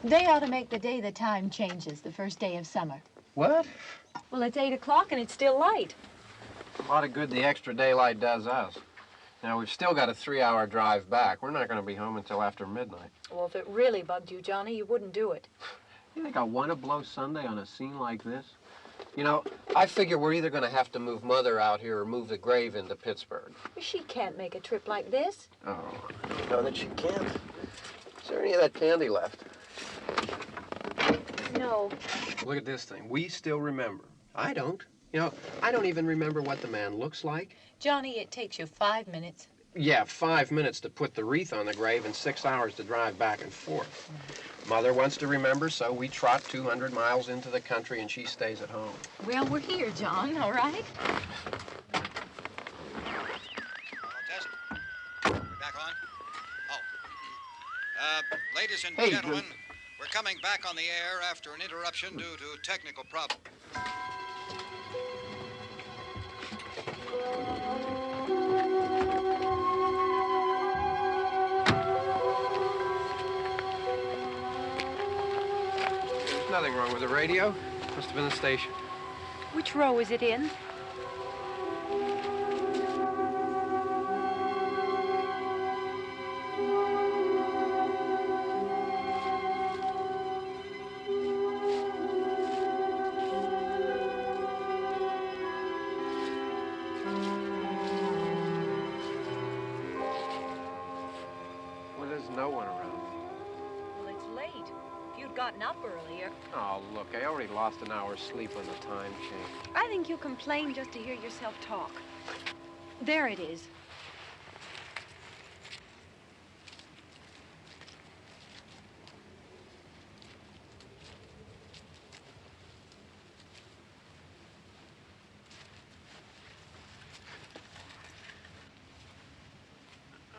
They ought to make the day the time changes, the first day of summer. What? Well, it's 8 o'clock and it's still light. A lot of good the extra daylight does us. Now, we've still got a 3-hour drive back. We're not going to be home until after midnight. Well, if it really bugged you, Johnny, you wouldn't do it. You think I want to blow Sunday on a scene like this? You know, I figure we're either going to have to move Mother out here or move the grave into Pittsburgh. She can't make a trip like this. Oh, I know that she can't. Is there any of that candy left? No. Look at this thing. We still remember. I don't. You know, I don't even remember what the man looks like. Johnny, it takes you 5 minutes. Yeah, 5 minutes to put the wreath on the grave and 6 hours to drive back and forth. Mother wants to remember, so we trot 200 miles into the country and she stays at home. Well, we're here, John, all right? Test. We're back on? Oh. Ladies and gentlemen, we're coming back on the air after an interruption due to technical problems. There's nothing wrong with the radio. Must have been the station. Which row is it in? Well, there's no one around. Well, it's late. If you'd gotten up earlier. Oh, look, I already lost an hour's sleep on the time change. I think you complain just to hear yourself talk. There it is.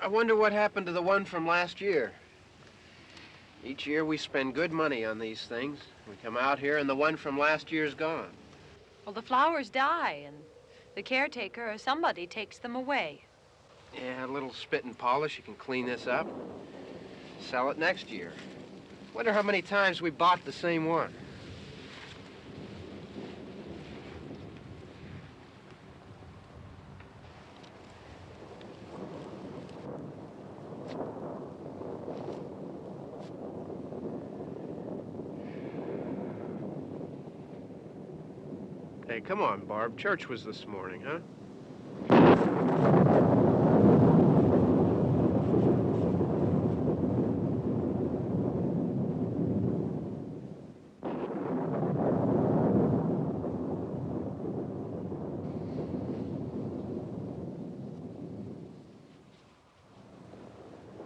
I wonder what happened to the one from last year. Each year we spend good money on these things. We come out here and the one from last year's gone. Well, the flowers die, and the caretaker or somebody takes them away. Yeah, a little spit and polish. You can clean this up. Sell it next year. Wonder how many times we bought the same one. Hey, come on, Barb. Church was this morning, huh?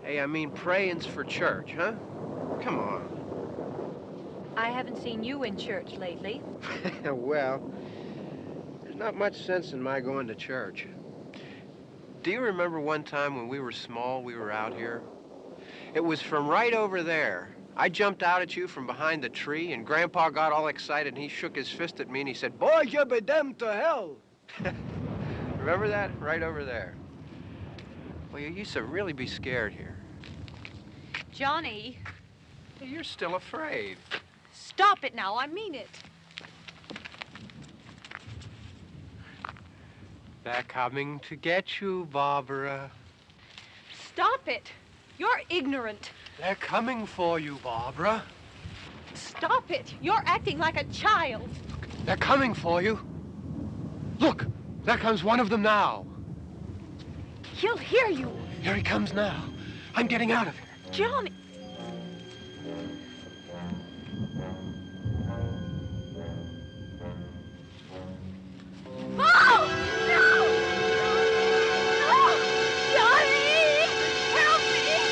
Hey, I mean praying's for church, huh? Come on. I haven't seen you in church lately. Well, there's not much sense in my going to church. Do you remember one time when we were small, we were out here? It was from right over there. I jumped out at you from behind the tree, and Grandpa got all excited, and he shook his fist at me, and he said, "Boy, you be damned to hell." Remember that? Right over there. Well, you used to really be scared here. Johnny, Hey, you're still afraid. stop it now. I mean it. They're coming to get you, Barbara. Stop it. You're ignorant. They're coming for you, Barbara. Stop it. You're acting like a child. They're coming for you. Look, there comes one of them now. He'll hear you. Here he comes now. I'm getting out of here. Johnny. Oh! No! No! Johnny! Help me!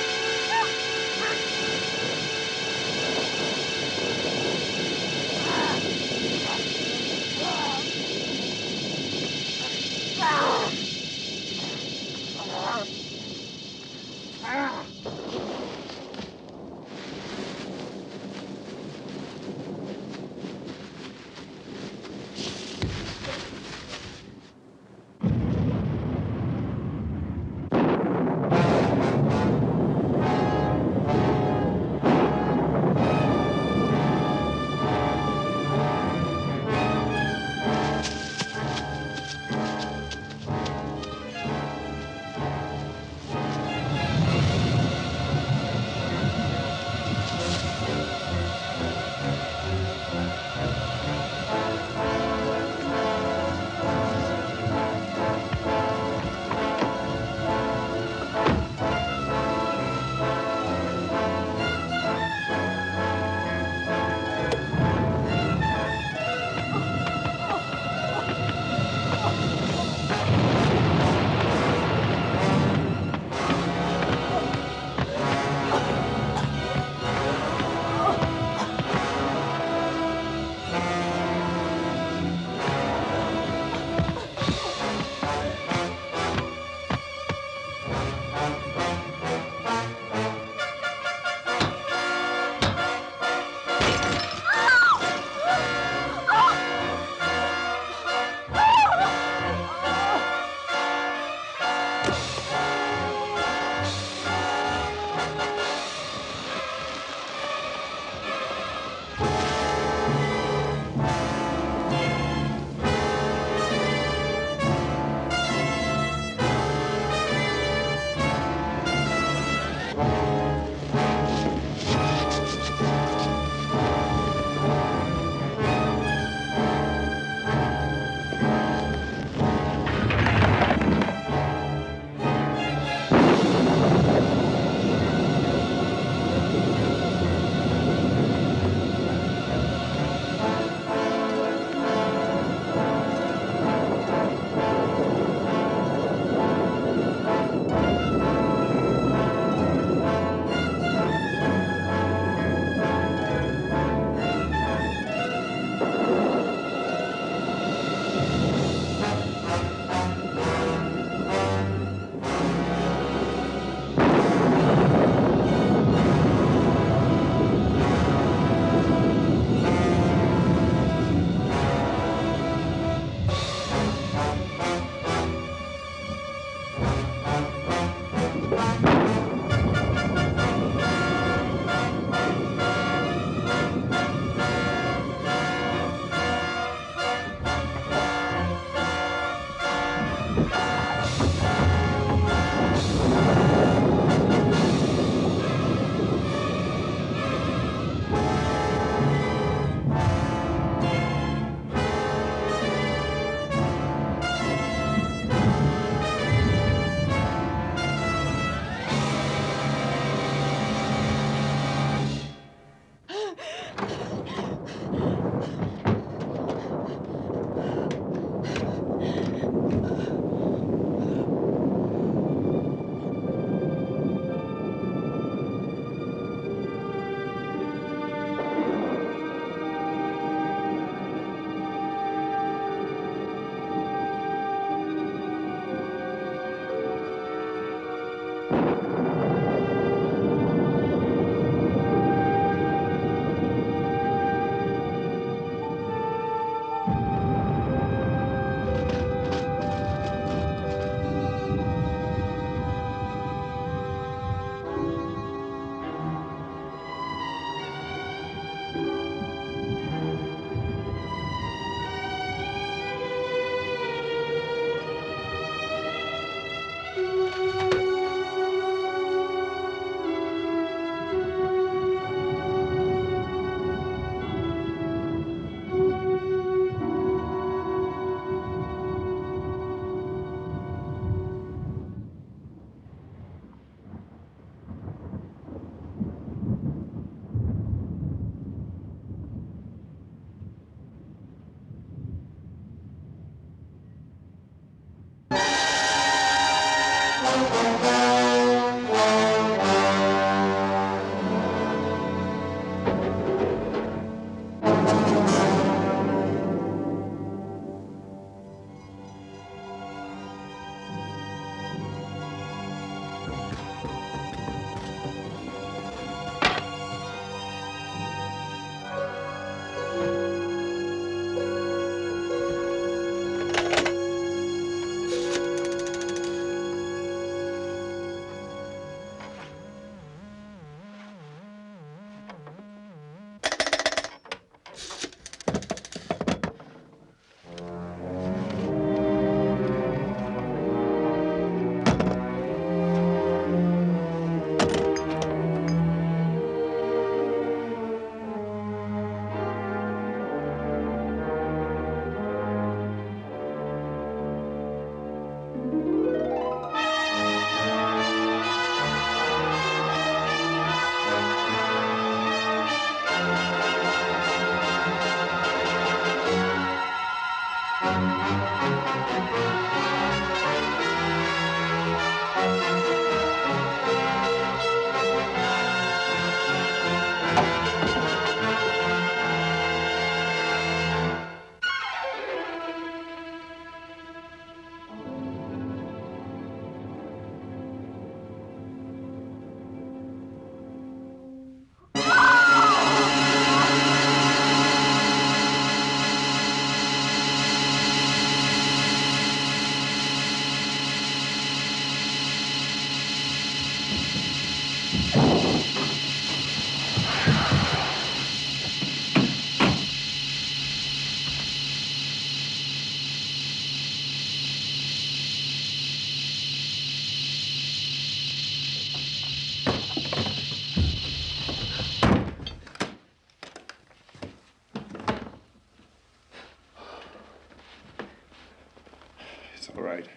All right.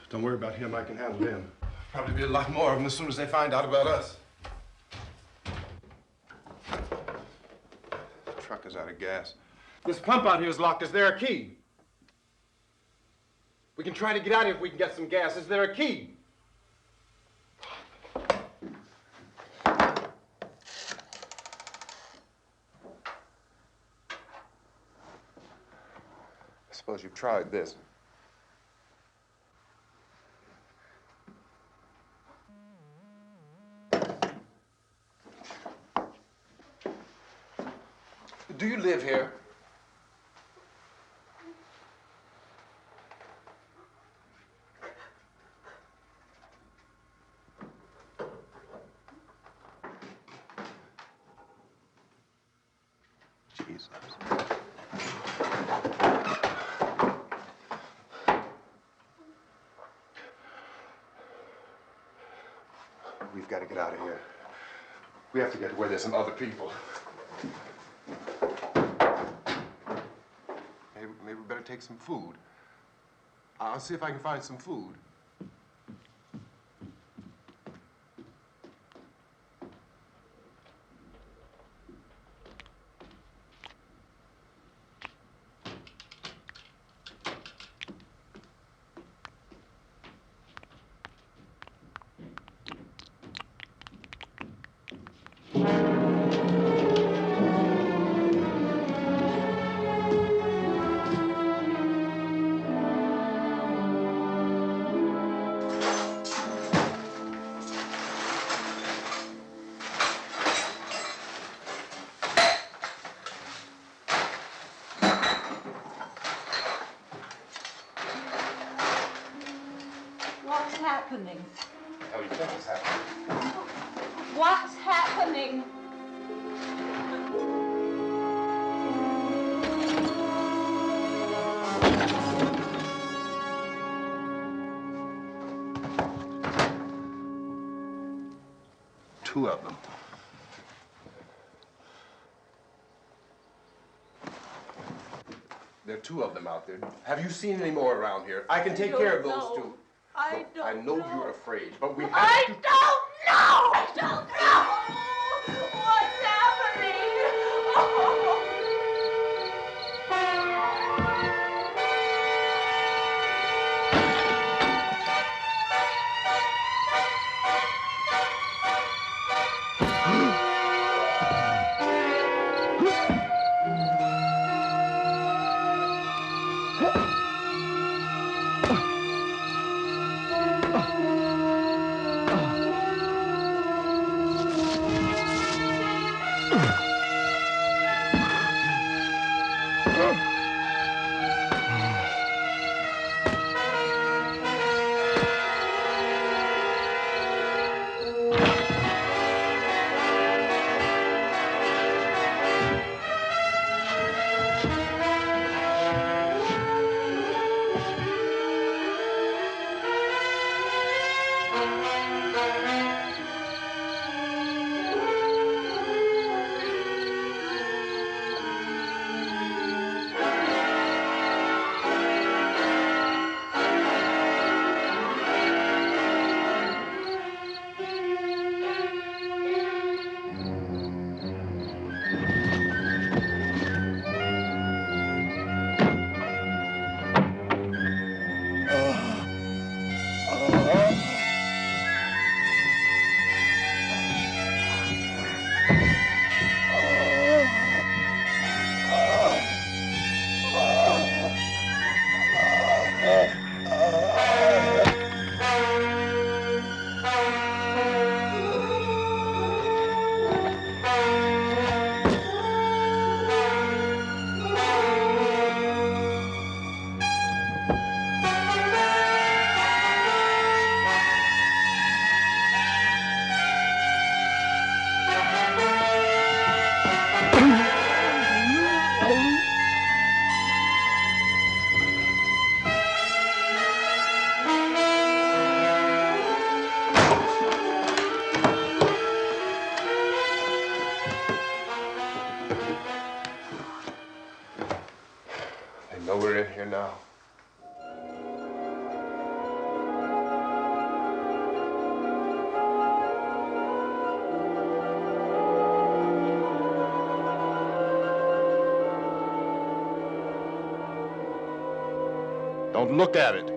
Don't worry about him. I can handle him. Probably be a lot more of them as soon as they find out about us. The truck is out of gas. This pump out here is locked. Is there a key? We can try to get out here if we can get some gas. Is there a key? I suppose you've tried this. Do you live here? Jesus. We've got to get out of here. We have to get to where there's some other people. Maybe we better take some food. I'll see if I can find some food. What's happening? Oh, you think it's happening? What's happening? Two of them. There are two of them out there. Have you seen any more around here? I can take care of those two. I don't I know you're afraid, but we have I to... don't know! I don't know! What's happening? I know we're in here now. Don't look at it.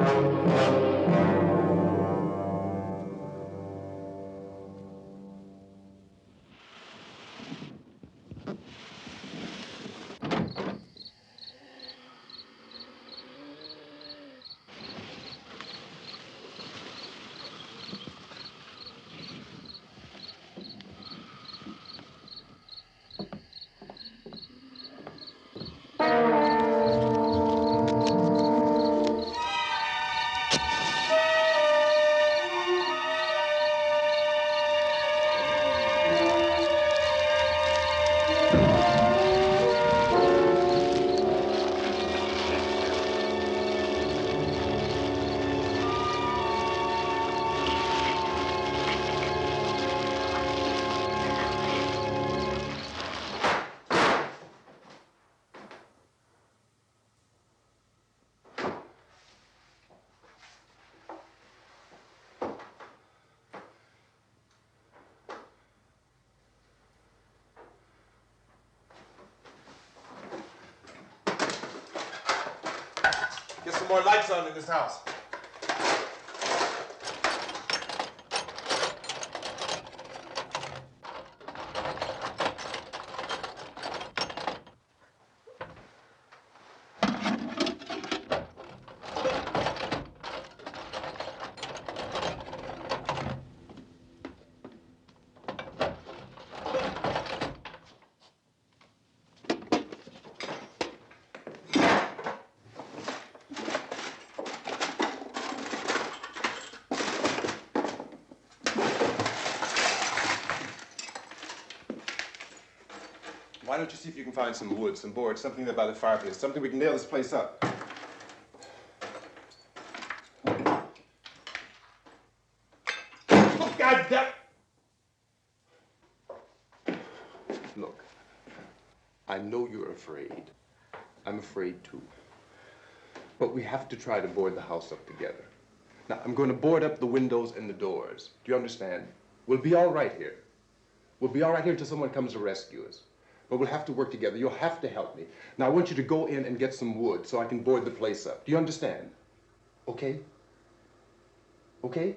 Get some more lights on in this house. Why don't you see if you can find some wood, some boards, something there by the fireplace, something we can nail this place up. Oh, God damn! Look, I know you're afraid. I'm afraid too. But we have to try to board the house up together. Now, I'm going to board up the windows and the doors. Do you understand? We'll be all right here. We'll be all right here until someone comes to rescue us. But we'll have to work together. You'll have to help me. Now, I want you to go in and get some wood so I can board the place up. Do you understand? Okay? Okay?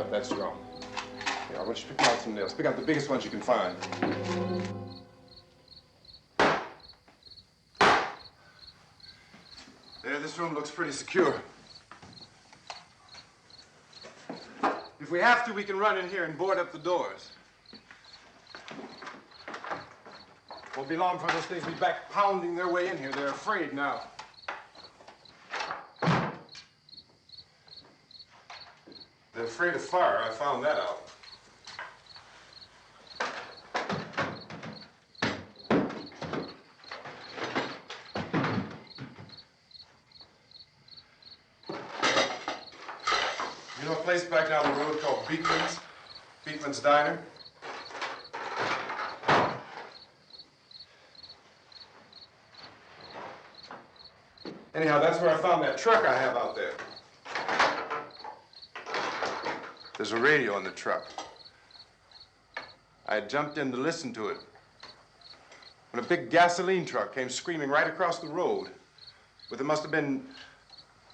up that strong. Here, I want you to pick out some nails. Pick out the biggest ones you can find. There, this room looks pretty secure. If we have to, we can run in here and board up the doors. Won't be long for those things to be back pounding their way in here. They're afraid now. They're afraid of fire. I found that out. You know a place back down the road called Beekman's? Beekman's Diner? Anyhow, that's where I found that truck I have out there. There's a radio in the truck. I had jumped in to listen to it when a big gasoline truck came screaming right across the road. But there must have been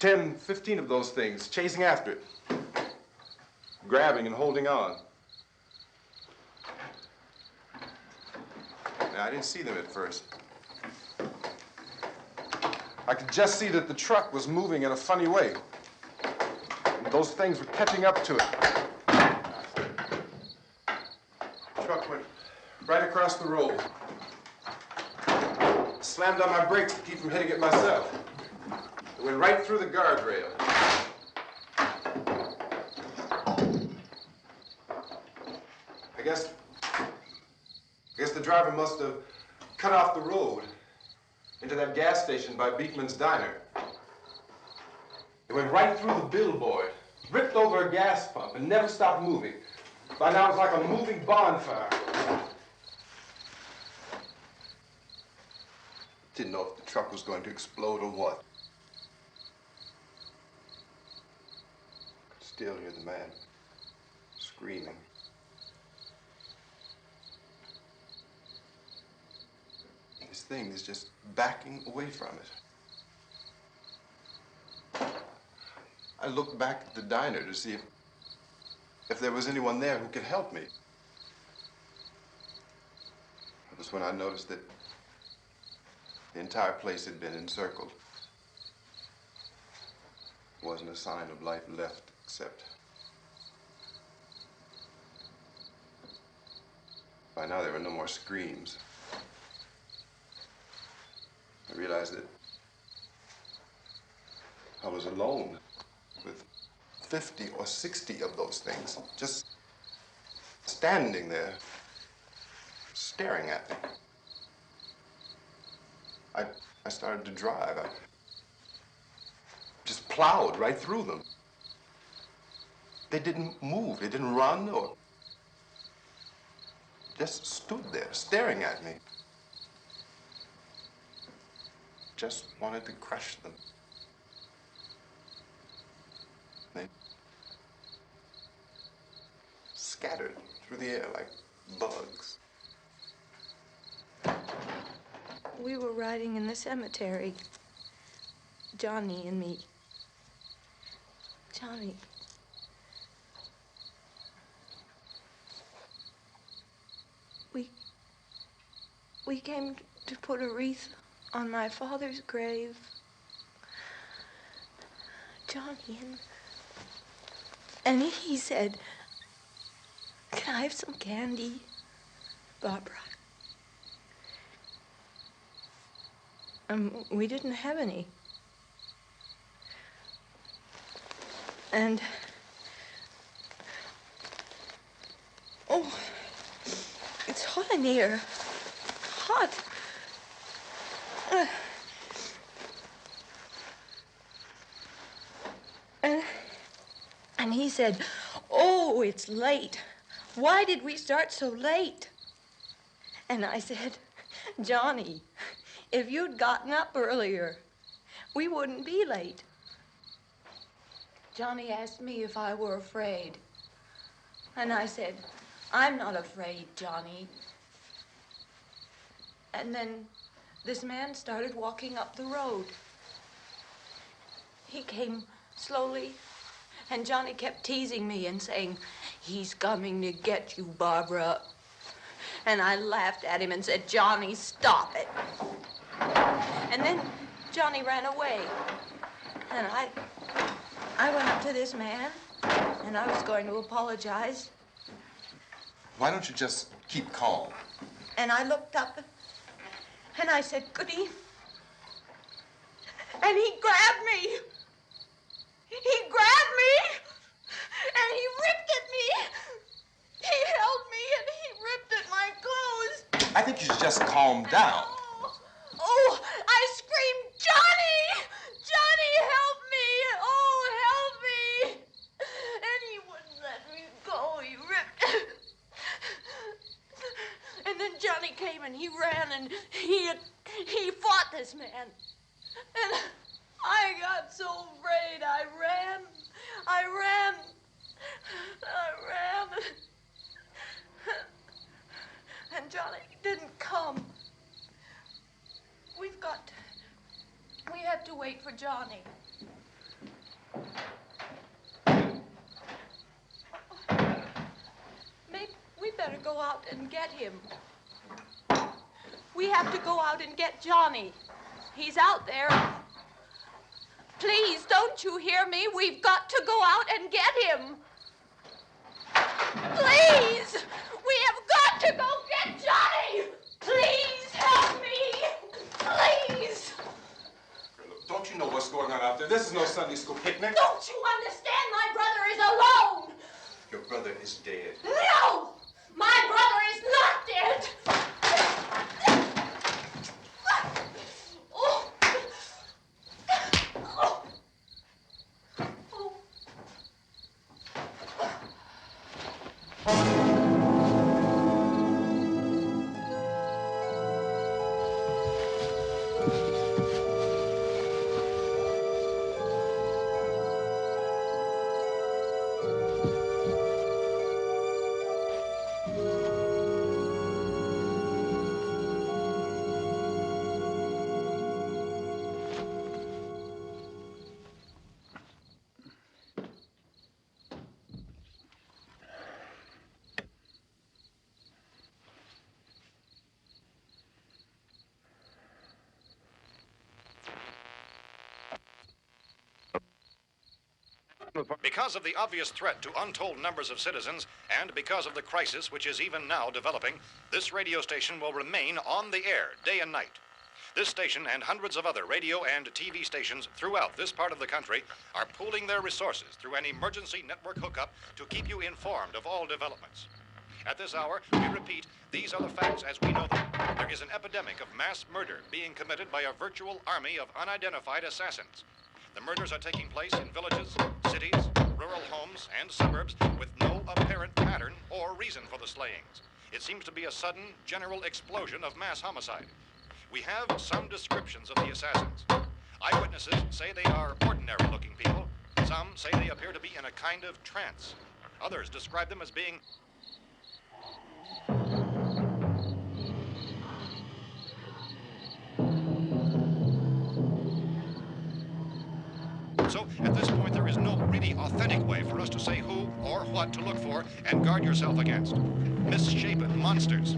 10, 15 of those things chasing after it, grabbing and holding on. Now, I didn't see them at first. I could just see that the truck was moving in a funny way. And those things were catching up to it. The truck went right across the road. Slammed on my brakes to keep from hitting it myself. It went right through the guardrail. I guess the driver must have cut off the road into that gas station by Beekman's Diner. It went right through the billboard, ripped over a gas pump, and never stopped moving. By now, it's like a moving bonfire. Didn't know if the truck was going to explode or what. Could still hear the man screaming. This thing is just backing away from it. I looked back at the diner to see if there was anyone there who could help me. That was when I noticed that the entire place had been encircled. There wasn't a sign of life left except by now there were no more screams. I realized that I was alone with 50 or 60 of those things, just standing there, staring at me. I started to drive. I just plowed right through them. They didn't move. They didn't run or just stood there, staring at me. Just wanted to crush them. They scattered through the air like bugs. We were riding in the cemetery, Johnny and me. Johnny. We came to put a wreath on my father's grave. Johnny, and he said, "Can I have some candy, Barbara?" We didn't have any. And, oh, it's hot in here. Hot. And he said, "Oh, it's late. Why did we start so late?" And I said, "Johnny, if you'd gotten up earlier, we wouldn't be late." Johnny asked me if I were afraid. And I said, "I'm not afraid, Johnny." And then this man started walking up the road. He came slowly And Johnny kept teasing me and saying, "He's coming to get you, Barbara." And I laughed at him and said, "Johnny, stop it." And then Johnny ran away. And I went up to this man, and I was going to apologize. Why don't you just keep calm? And I looked up, and I said, "Goody." And he grabbed me. He grabbed me, and he ripped at me. He held me, and he ripped at my clothes. I think you should just calm down. Oh, I screamed, "Johnny! Johnny, help me! Oh, help me!" And he wouldn't let me go. He ripped. And then Johnny came and he ran and he fought this man. And I got so afraid. I ran. And Johnny didn't come. We have to wait for Johnny. Maybe we better go out and get him. We have to go out and get Johnny. He's out there. Please, don't you hear me? We've got to go out and get him. Please! We have got to go get Johnny! Please help me! Please! Don't you know what's going on out there? This is no Sunday school picnic. Don't you understand? My brother is alone! Your brother is dead. No! My brother is not dead! Oh. Oh. Because of the obvious threat to untold numbers of citizens, and because of the crisis which is even now developing, this radio station will remain on the air day and night. This station and hundreds of other radio and TV stations throughout this part of the country are pooling their resources through an emergency network hookup to keep you informed of all developments. At this hour, we repeat, these are the facts as we know them. There is an epidemic of mass murder being committed by a virtual army of unidentified assassins. The murders are taking place in villages, cities, rural homes, and suburbs with no apparent pattern or reason for the slayings. It seems to be a sudden, general explosion of mass homicide. We have some descriptions of the assassins. Eyewitnesses say they are ordinary-looking people. Some say they appear to be in a kind of trance. Others describe them as being So, at this point, there is no really authentic way for us to say who or what to look for and guard yourself against. Misshapen monsters.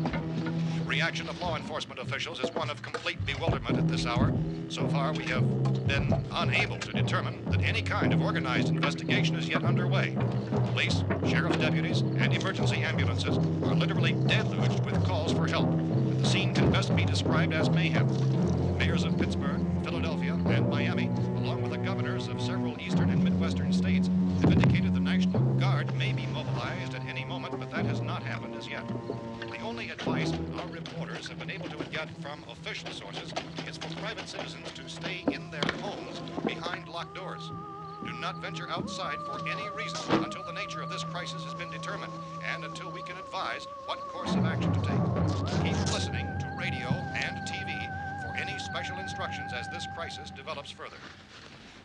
Reaction of law enforcement officials is one of complete bewilderment at this hour. So far, we have been unable to determine that any kind of organized investigation is yet underway. Police, sheriff's deputies, and emergency ambulances are literally deluged with calls for help. And the scene can best be described as mayhem. Mayors of Pittsburgh, Philadelphia, and Miami, along with the governors of several eastern and midwestern states, have indicated the National Guard may be mobilized at any moment, but that has not happened as yet. The only advice our reporters have been able to get from official sources is for private citizens to stay in their homes behind locked doors. Do not venture outside for any reason until the nature of this crisis has been determined and until we can advise what course of action to take. Keep listening to radio and TV for any special instructions as this crisis develops further.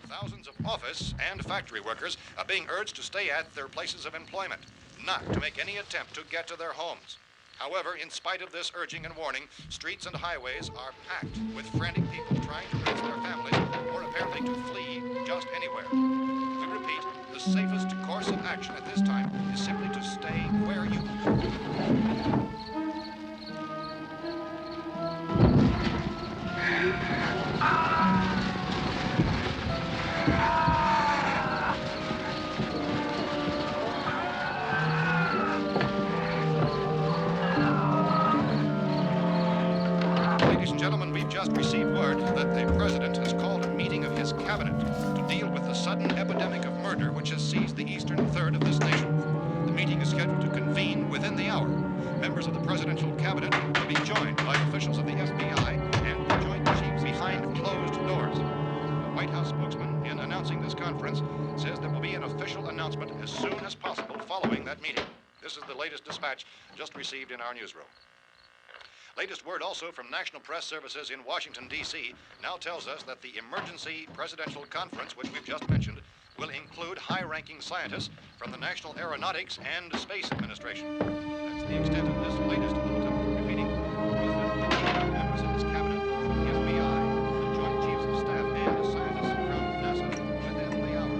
Thousands of office and factory workers are being urged to stay at their places of employment, not to make any attempt to get to their homes. However, in spite of this urging and warning, streets and highways are packed with frantic people trying to reach their families or apparently to flee just anywhere. We repeat, repeat, the safest course of action at this time is simply to stay where you Ladies and gentlemen, we've just received word that the President has called a meeting of his cabinet to deal with the sudden epidemic of murder which has seized the eastern third of this nation. The meeting is scheduled to convene within the hour. Members of the presidential cabinet will be joined by officials of the FBI and the Joint Chiefs behind closed doors. The White House spokesman, in announcing this conference, says there will be an official announcement as soon as possible following that meeting. This is the latest dispatch just received in our newsroom. Latest word also from National Press Services in Washington, D.C. now tells us that the emergency presidential conference, which we've just mentioned, will include high-ranking scientists from the National Aeronautics and Space Administration. That's the extent of this latest bulletin, repeating the President, members of his cabinet, the FBI, the Joint Chiefs of Staff, and scientists from NASA within the hour.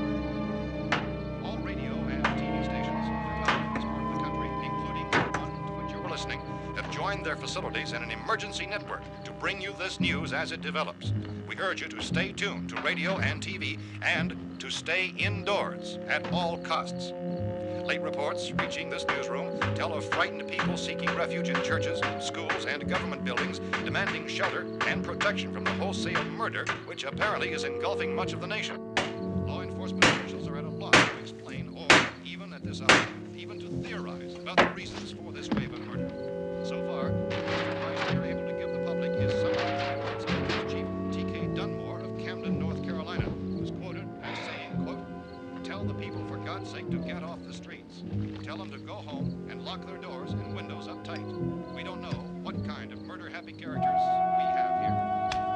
All radio and TV stations throughout this part of the country, including the one to which you're listening, have joined their facilities in an emergency network to bring you this news as it develops. We urge you to stay tuned to radio and TV and to stay indoors at all costs. Late reports reaching this newsroom tell of frightened people seeking refuge in churches, schools, and government buildings, demanding shelter and protection from the wholesale murder which apparently is engulfing much of the nation. Law enforcement officials are at a loss to explain or, even at this hour, even to theorize about the reasons for this wave of murder. So far, the advice we are able to give the public is something that Chief T.K. Dunmore of Camden, North Carolina, was quoted as saying, quote, "Tell the people, for God's sake, to get off the streets. Tell them to go home and lock their doors and windows up tight. We don't know what kind of murder-happy characters we have here."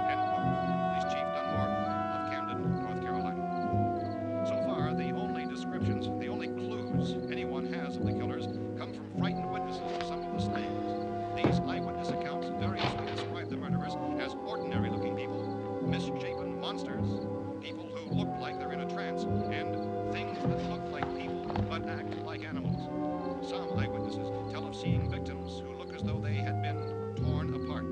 End quote. This Chief Dunmore of Camden, North Carolina. So far, the only descriptions, the only clues anyone has of the killers come from frightened witnesses of some of the slayings. These eyewitness accounts variously describe the murderers as ordinary-looking people, misshapen monsters, people who look like they're in a trance, and things that look like people but act like animals. Some eyewitnesses tell of seeing victims who look as though they had been torn apart.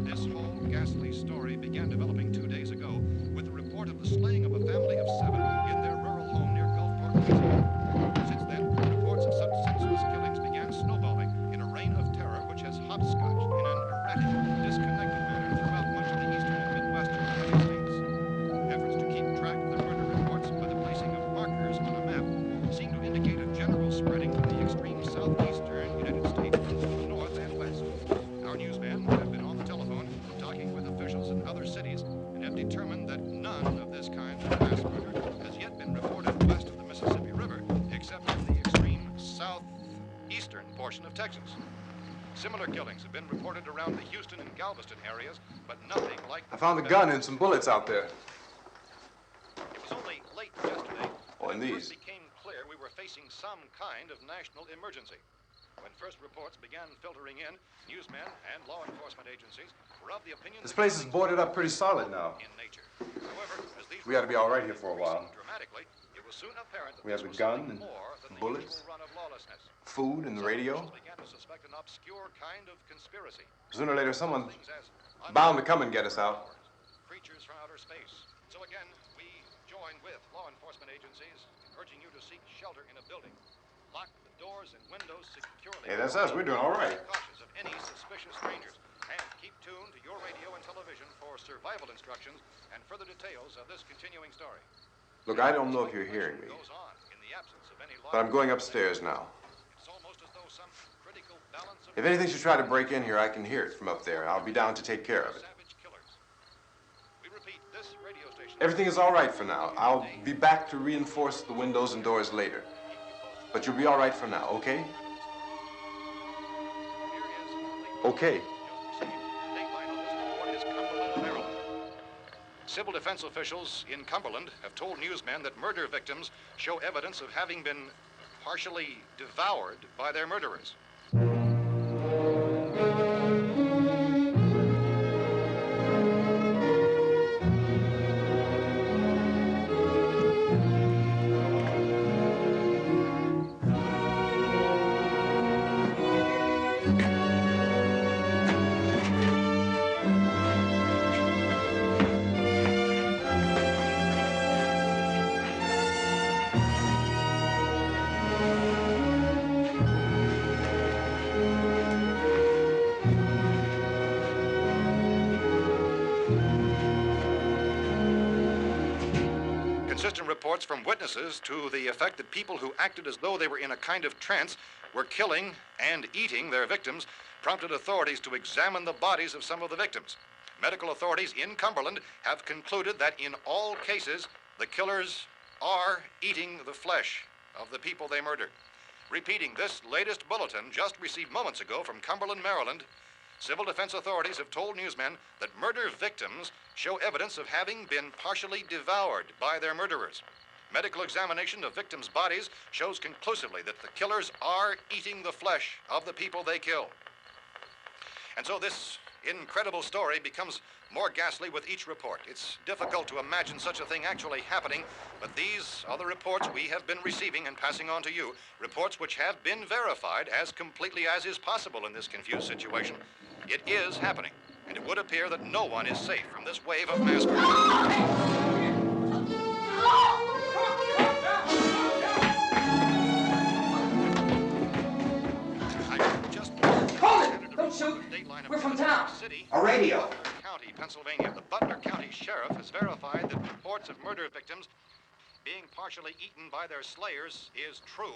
This whole ghastly story began developing 2 days ago with the report of the slaying of a family of 7 in their rural home near Gulfport, Louisiana. Since then, reports of such senseless killings began snowballing in a reign of terror which has hopscotched in an erratic, disconnected manner throughout much of the eastern and midwestern United States. Efforts to keep track of the murder reports by the placing of markers on a map seem to indicate a general spreading from the extreme southeastern United States to the north and west. Our newsmen have been on the telephone talking with officials in other cities and have determined that none of this kind of mass murder has yet been reported west of the Mississippi River, except in the extreme southeastern portion of Texas. Similar killings have been reported around the Houston and Galveston areas, but nothing like... I found a gun and some bullets out there. It was only late yesterday Oh, and when it these. first became clear we were facing some kind of national emergency. When first reports began filtering in, newsmen and law enforcement agencies were of the opinion This that place is killings boarded were up pretty solid now. in nature. However, as these We ought to be all right here for a while. dramatically, it was soon apparent that We have this a was gun something and more than the bullets. usual run of lawlessness. Food and the radio. Officials began to suspect an obscure kind of conspiracy. Sooner or later, someone's Things as bound to come and get us out. creatures from outer space. So again, we join with law enforcement agencies, urging you to seek shelter in a building. Lock the doors and windows securely. Hey, that's us. We're doing all right. Cautious of any suspicious strangers. And keep tuned to your radio and television for survival instructions and further details of this continuing story. Look, I don't know if you're hearing me, Goes on in the absence of any but I'm going upstairs now. It's almost as though some critical balance of If anything should try to break in here, I can hear it from up there. I'll be down to take care of it. savage killers. We repeat, this radio station. Everything is all right for now. I'll be back to reinforce the windows and doors later. But you'll be all right for now, okay? Okay. Civil defense officials in Cumberland have told newsmen that murder victims show evidence of having been partially devoured by their murderers. Consistent reports from witnesses to the effect that people who acted as though they were in a kind of trance were killing and eating their victims prompted authorities to examine the bodies of some of the victims. Medical authorities in Cumberland have concluded that in all cases, the killers are eating the flesh of the people they murdered. Repeating this latest bulletin just received moments ago from Cumberland, Maryland, civil defense authorities have told newsmen that murder victims show evidence of having been partially devoured by their murderers. Medical examination of victims' bodies shows conclusively that the killers are eating the flesh of the people they kill. And so this incredible story becomes more ghastly with each report. It's difficult to imagine such a thing actually happening, but these are the reports we have been receiving and passing on to you, reports which have been verified as completely as is possible in this confused situation. It is happening, and it would appear that no one is safe from this wave of mass murder. Don't shoot! We're from town. A radio. County, Pennsylvania. The Butler County Sheriff has verified that reports of murder victims being partially eaten by their slayers is true.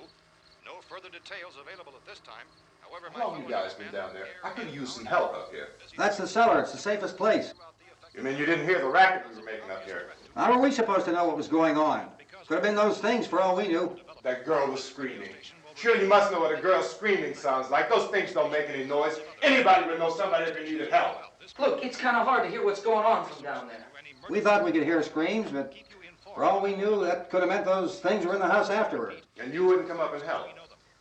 No further details available at this time. However, How long have you guys been down there? I could use some help up here. That's the cellar. It's the safest place. You mean you didn't hear the racket we were making up here? How were we supposed to know what was going on? Could have been those things for all we knew. That girl was screaming. Sure, you must know what a girl screaming sounds like. Those things don't make any noise. Anybody would know somebody if they needed help. Look, it's kind of hard to hear what's going on from down there. We thought we could hear screams, but for all we knew, that could have meant those things were in the house afterward. And you wouldn't come up and help?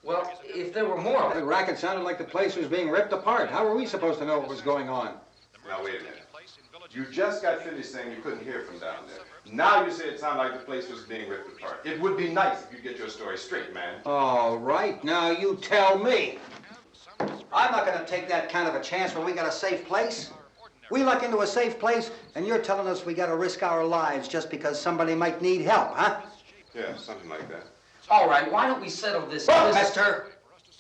Well, if there were more of The it. racket sounded like the place was being ripped apart. How were we supposed to know what was going on? Now, wait a minute. You just got finished saying you couldn't hear from down there. Now you say it sounded like the place was being ripped apart. It would be nice if you get your story straight, man. All right, now you tell me. I'm not going to take that kind of a chance when we got a safe place. We luck into a safe place, and you're telling us we got to risk our lives just because somebody might need help, huh? Yeah, something like that. All right, why don't we settle this? Look, mister,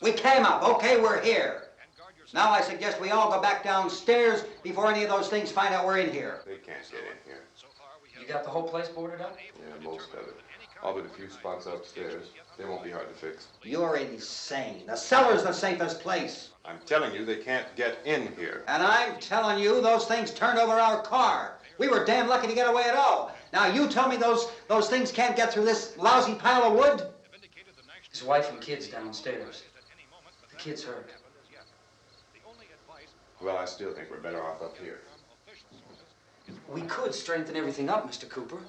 we came up. Okay, we're here. Now I suggest we all go back downstairs before any of those things find out we're in here. They can't get in here. You got the whole place boarded up? Yeah, most of it. All but a few spots upstairs. They won't be hard to fix. You're insane. The cellar's the safest place. I'm telling you, they can't get in here. And I'm telling you, those things turned over our car. We were damn lucky to get away at all. Now you tell me those things can't get through this lousy pile of wood? His wife and kids downstairs. The kid's hurt. Well, I still think we're better off up here. We could strengthen everything up, Mr. Cooper.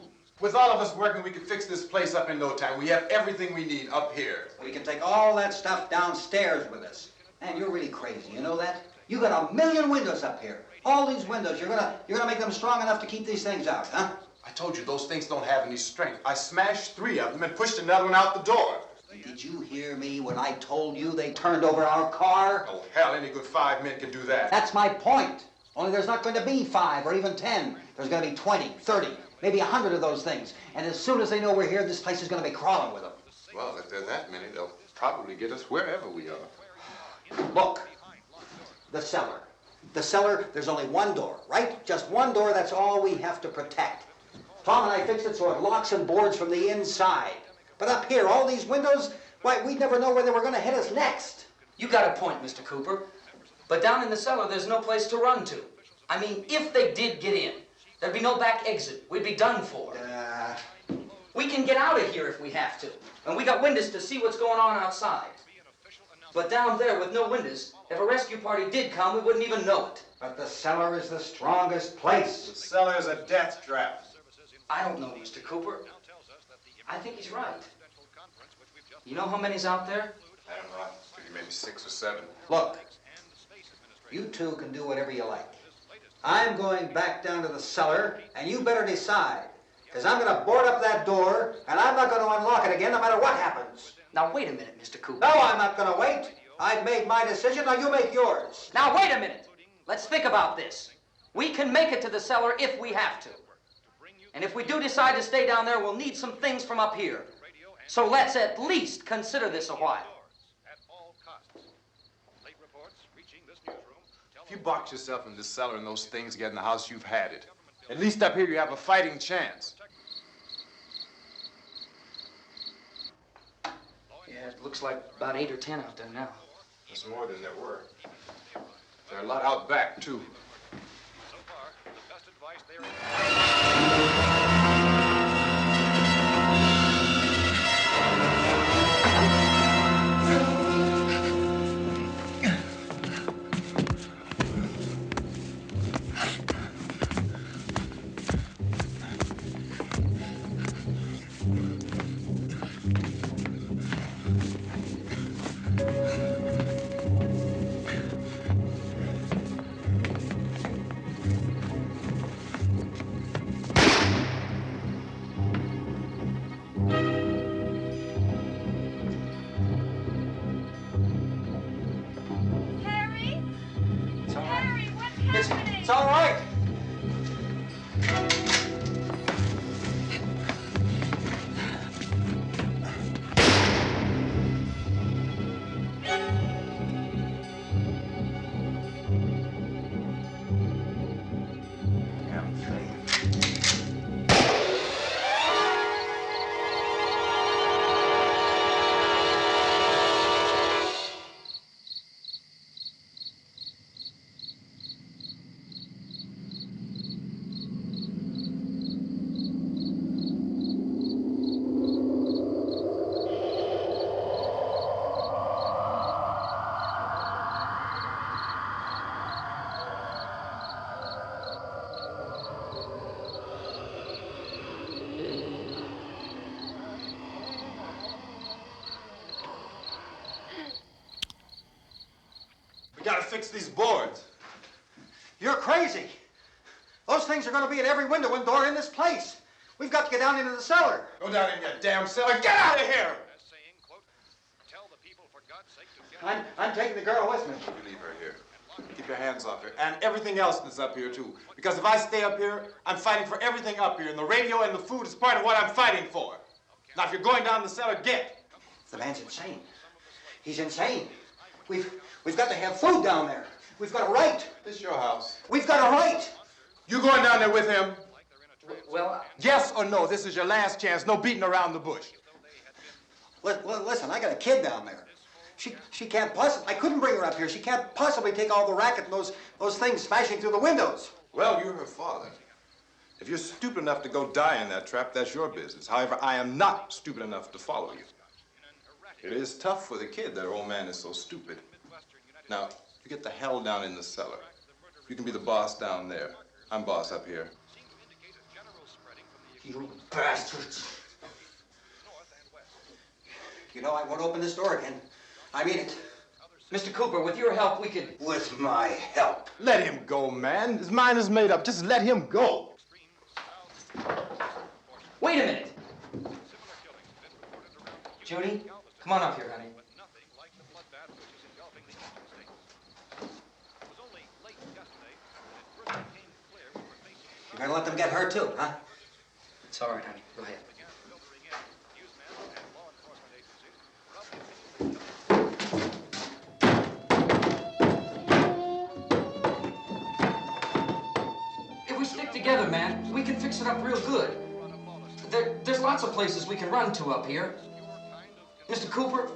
With all of us working, we could fix this place up in no time. We have everything we need up here. We can take all that stuff downstairs with us. Man, you're really crazy, you know that? You got 1,000,000 windows up here. All these windows, you're gonna make them strong enough to keep these things out, huh? I told you, those things don't have any strength. I smashed 3 of them and pushed another one out the door. Did you hear me when I told you they turned over our car? Oh, hell, any good 5 men can do that. That's my point. Only there's not going to be 5 or even 10. There's going to be 20, 30, maybe 100 of those things. And as soon as they know we're here, this place is going to be crawling with them. Well, if there are that many, they'll probably get us wherever we are. Look, the cellar. The cellar, there's only one door, right? Just one door, that's all we have to protect. Tom and I fixed it so it locks and boards from the inside. But up here, all these windows, why, we'd never know where they were going to hit us next. You got a point, Mr. Cooper. But down in the cellar, there's no place to run to. I mean, if they did get in, there'd be no back exit. We'd be done for. We can get out of here if we have to. And we got windows to see what's going on outside. But down there with no windows, if a rescue party did come, we wouldn't even know it. But the cellar is the strongest place. The cellar's a death trap. I don't know, Mr. Cooper. I think he's right. You know how many's out there? I don't know. Maybe 6 or 7. Look, you two can do whatever you like. I'm going back down to the cellar, and you better decide. Because I'm going to board up that door, and I'm not going to unlock it again no matter what happens. Now, wait a minute, Mr. Cooper. No, I'm not going to wait. I've made my decision, now you make yours. Now, wait a minute. Let's think about this. We can make it to the cellar if we have to. And if we do decide to stay down there, we'll need some things from up here. So let's at least consider this a while. If you box yourself in this cellar and those things get in the house, you've had it. At least up here you have a fighting chance. Yeah, it looks like about 8 or 10 out there now. There's more than there were. There are a lot out back, too. So far, the best advice there Harry? It's all right. Harry, what's happening? It's all right. We gotta fix these boards. You're crazy. Those things are going to be at every window and door in this place. We've got to get down into the cellar. Go down in your damn cellar. Get out of here! as saying, quote, tell the people for God's sake to get I'm taking the girl with me. You leave her here. Keep your hands off her. And everything else that's up here, too. Because if I stay up here, I'm fighting for everything up here. And the radio and the food is part of what I'm fighting for. Now, if you're going down the cellar, get. The man's insane. He's insane. We've got to have food down there. We've got a right. This is your house. We've got a right. You going down there with him? Well, Yes or no? This is your last chance. No beating around the bush. Listen, I got a kid down there. She can't possibly. I couldn't bring her up here. She can't possibly take all the racket and those things smashing through the windows. Well, you're her father. If you're stupid enough to go die in that trap, that's your business. However, I am not stupid enough to follow you. It is tough for the kid that her old man is so stupid. Now, you get the hell down in the cellar. You can be the boss down there. I'm boss up here. You bastards. You know, I won't open this door again. I mean it. Mr. Cooper, with your help, we could... With my help. Let him go, man. His mind is made up. Just let him go. Wait a minute. Judy, come on up here, honey. You're gonna let them get hurt too, huh? It's all right, honey. Go ahead. If we stick together, man, we can fix it up real good. There's lots of places we can run to up here. Mr. Cooper,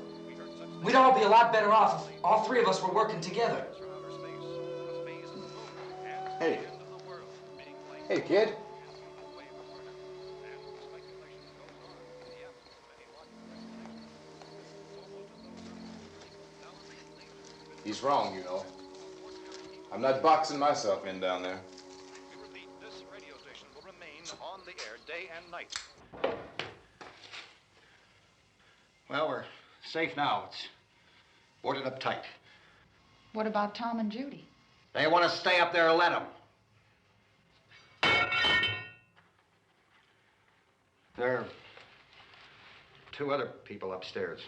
we'd all be a lot better off if all three of us were working together. Hey. Hey, kid. He's wrong, you know. I'm not boxing myself in down there. This radio station will remain on the air day and night. Well, we're safe now. It's boarded up tight. What about Tom and Judy? They want to stay up there, let them. There are two other people upstairs,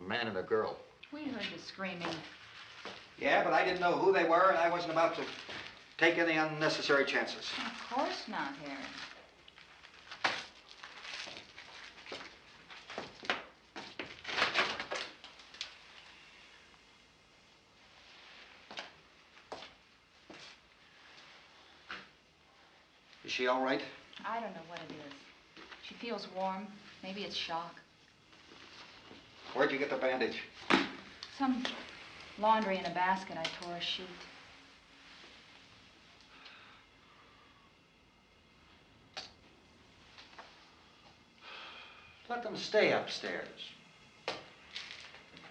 a man and a girl. We heard the screaming. Yeah, but I didn't know who they were, and I wasn't about to take any unnecessary chances. Of course not, Harry. Is she all right? I don't know what it is. She feels warm. Maybe it's shock. Where'd you get the bandage? Some laundry in a basket. I tore a sheet. Let them stay upstairs.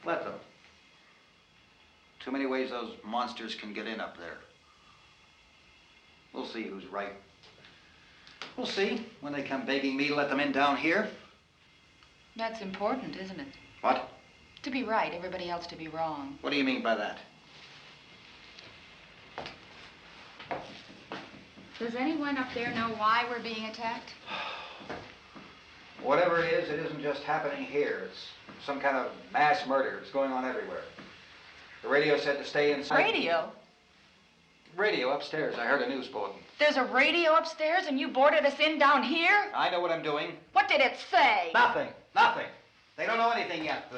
Let them. Too many ways those monsters can get in up there. We'll see who's right. We'll see when they come begging me to let them in down here. That's important, isn't it? What? To be right, everybody else to be wrong. What do you mean by that? Does anyone up there know why we're being attacked? Whatever it isn't just happening here. It's some kind of mass murder. It's going on everywhere. The radio said to stay inside. Radio? Radio upstairs. I heard a news bulletin. There's a radio upstairs and you boarded us in down here? I know what I'm doing. What did it say? Nothing. Nothing. They don't know anything yet.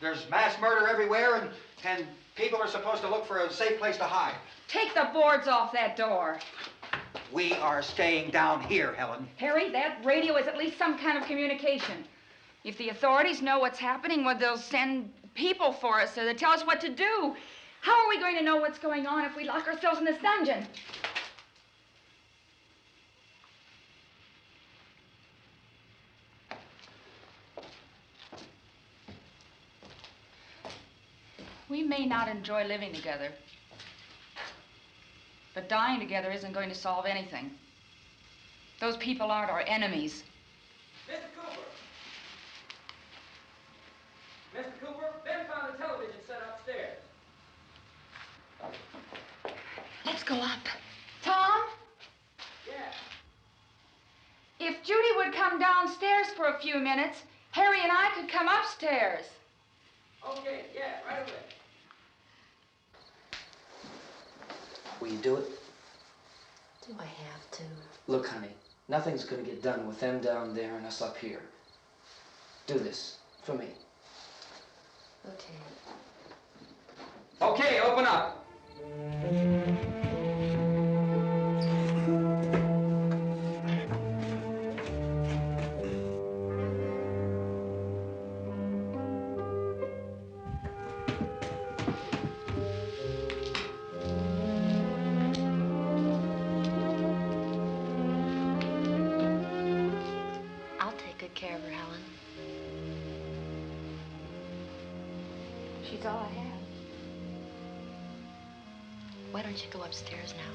There's mass murder everywhere, and people are supposed to look for a safe place to hide. Take the boards off that door. We are staying down here, Helen. Harry, that radio is at least some kind of communication. If the authorities know what's happening, well, they'll send people for us, so they'll tell us what to do. How are we going to know what's going on if we lock ourselves in this dungeon? We may not enjoy living together, but dying together isn't going to solve anything. Those people aren't our enemies. Mr. Cooper! Mr. Cooper, Ben found a television set upstairs. Let's go up. Tom? Yeah. If Judy would come downstairs for a few minutes, Harry and I could come upstairs. Okay, yeah, right away. Will you do it? Do I have to? Look, honey, nothing's gonna get done with them down there and us up here. Do this, for me. Okay. Okay, open up. I'll take good care of her, Helen. She's all I have. Why don't you go upstairs now?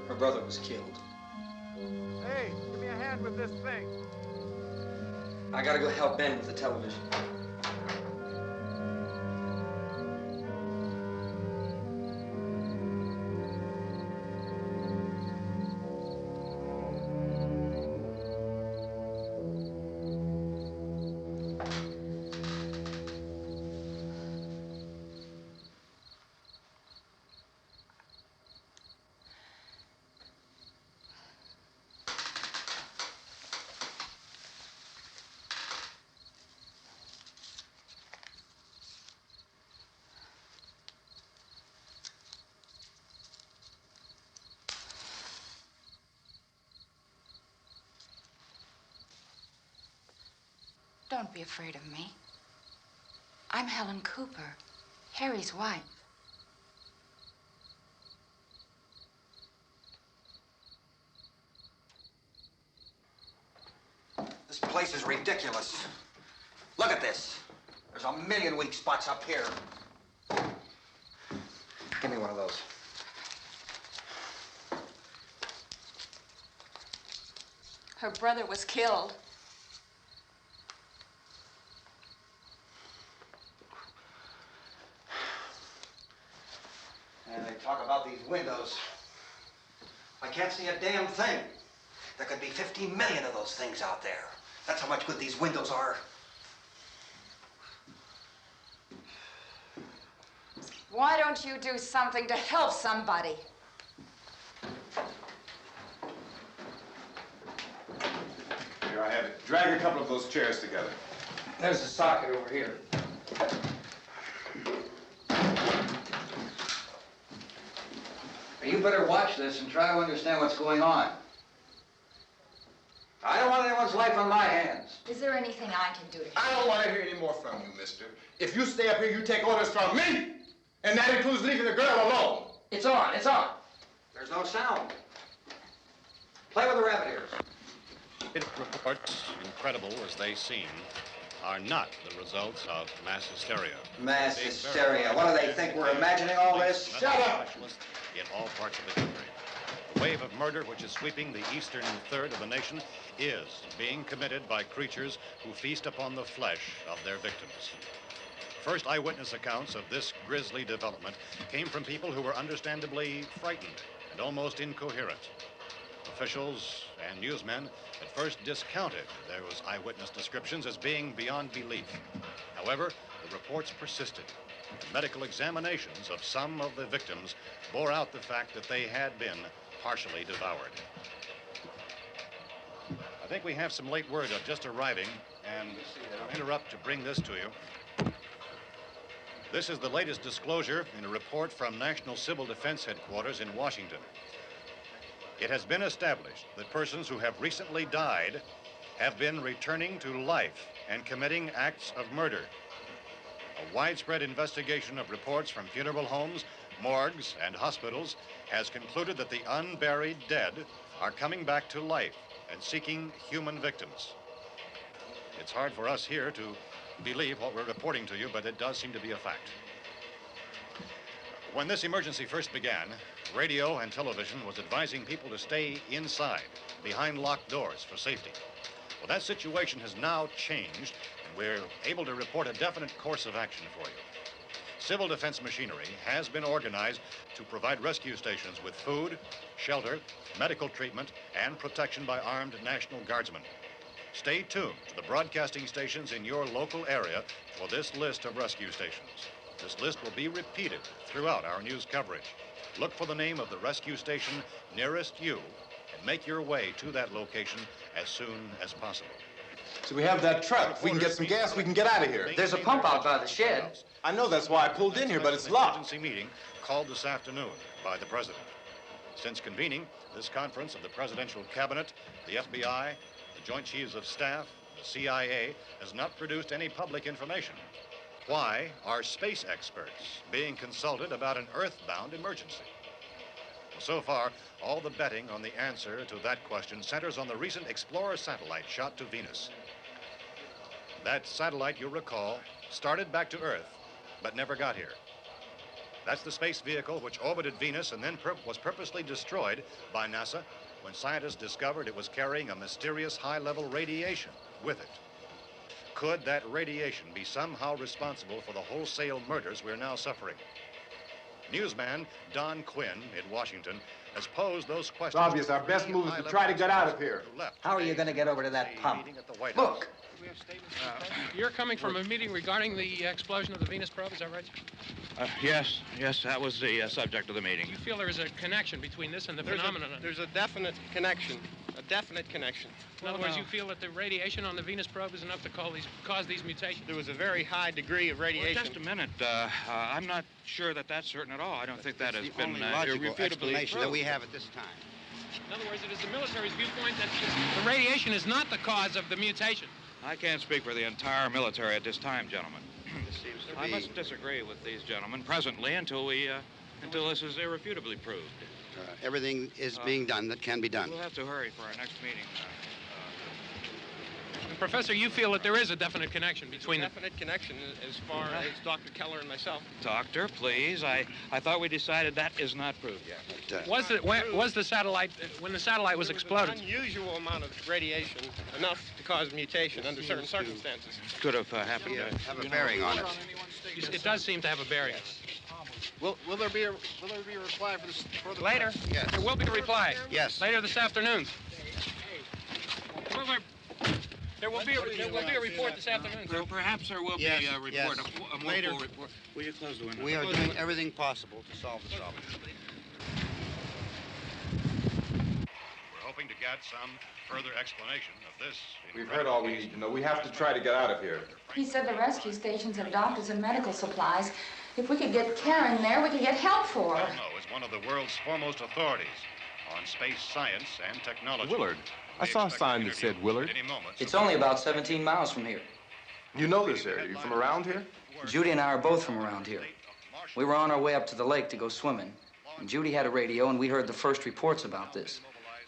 Her brother was killed. Hey, give me a hand with this thing. I gotta go help Ben with the television. Don't be afraid of me. I'm Helen Cooper, Harry's wife. This place is ridiculous. Look at this. There's a million weak spots up here. Give me one of those. Her brother was killed. And they talk about these windows. I can't see a damn thing. There could be 15 million of those things out there. That's how much good these windows are. Why don't you do something to help somebody? Here, I have it. Drag a couple of those chairs together. There's the socket over here. You better watch this and try to understand what's going on. I don't want anyone's life on my hands. Is there anything I can do to help? I don't want to hear any more from you, mister. If you stay up here, you take orders from me. And that includes leaving the girl alone. It's on, it's on. There's no sound. Play with the rabbit ears. Reports, incredible as they seem, are not the results of mass hysteria. Mass hysteria. What do they think? We're imagining all this? Shut up! In all parts of the country. The wave of murder which is sweeping the eastern third of the nation is being committed by creatures who feast upon the flesh of their victims. First eyewitness accounts of this grisly development came from people who were understandably frightened and almost incoherent. Officials and newsmen at first discounted those eyewitness descriptions as being beyond belief. However, the reports persisted. Medical examinations of some of the victims bore out the fact that they had been partially devoured. I think we have some late word just arriving, and I'll interrupt to bring this to you. This is the latest disclosure in a report from National Civil Defense Headquarters in Washington. It has been established that persons who have recently died have been returning to life and committing acts of murder. A widespread investigation of reports from funeral homes, morgues, and hospitals has concluded that the unburied dead are coming back to life and seeking human victims. It's hard for us here to believe what we're reporting to you, but it does seem to be a fact. When this emergency first began, radio and television was advising people to stay inside, behind locked doors for safety. Well, that situation has now changed, and we're able to report a definite course of action for you. Civil defense machinery has been organized to provide rescue stations with food, shelter, medical treatment, and protection by armed National Guardsmen. Stay tuned to the broadcasting stations in your local area for this list of rescue stations. This list will be repeated throughout our news coverage. Look for the name of the rescue station nearest you and make your way to that location as soon as possible. So we have that truck. If we can get some gas, we can get out of here. There's a pump out by the shed. I know, that's why I pulled in here, but it's locked. Emergency meeting called this afternoon by the president. Since convening this conference of the presidential cabinet, the FBI, the Joint Chiefs of Staff, the CIA has not produced any public information. Why are space experts being consulted about an earthbound emergency? Well, so far, all the betting on the answer to that question centers on the recent Explorer satellite shot to Venus. That satellite, you'll recall, started back to Earth, but never got here. That's the space vehicle which orbited Venus and then was purposely destroyed by NASA when scientists discovered it was carrying a mysterious high-level radiation with it. Could that radiation be somehow responsible for the wholesale murders we're now suffering? Newsman Don Quinn in Washington has posed those questions. It's obvious our best move is to try to get out of here. How are you going to get over to that pump? Look. You're coming from a meeting regarding the explosion of the Venus probe, is that right? Yes, that was the subject of the meeting. You feel there is a connection between this and the phenomenon? There's a definite connection. In other words, you feel that the radiation on the Venus probe is enough to cause these mutations? There was a very high degree of radiation. Well, just a minute. I'm not sure that that's certain at all. I don't think that has been logical explanation that proved. we have at this time. In other words, it is the military's viewpoint that the radiation is not the cause of the mutation. I can't speak for the entire military at this time, gentlemen. This seems to I be... must disagree with these gentlemen presently until this is irrefutably proved. everything is being done that can be done. We'll have to hurry for our next meeting. Professor, you feel that there is a definite connection between them? Definite connection as far as Dr. Keller and myself. Doctor, please. I thought we decided that is not proved yet. But, was the satellite, when the satellite was exploded? An unusual amount of radiation, enough to cause mutation under certain circumstances. Could have happened. Have a bearing on it. It does seem to have a bearing. Will there be a reply for this further? Later? Yes. There will be a reply. Yes. Later this afternoon. There will be a report this afternoon. Perhaps there will be a report, yes. a more Later. full report. Will you close the window? We are doing everything possible to solve this problem. We're hoping to get some further explanation of this. We've heard all we need to know. We have to try to get out of here. He said the rescue stations have doctors and medical supplies. If we could get care in there, we could get help for her. Romero is one of the world's foremost authorities on space science and technology. Willard. I saw a sign that said Willard. It's only about 17 miles from here. You know this area. You from around here? Judy and I are both from around here. We were on our way up to the lake to go swimming, and Judy had a radio, and we heard the first reports about this.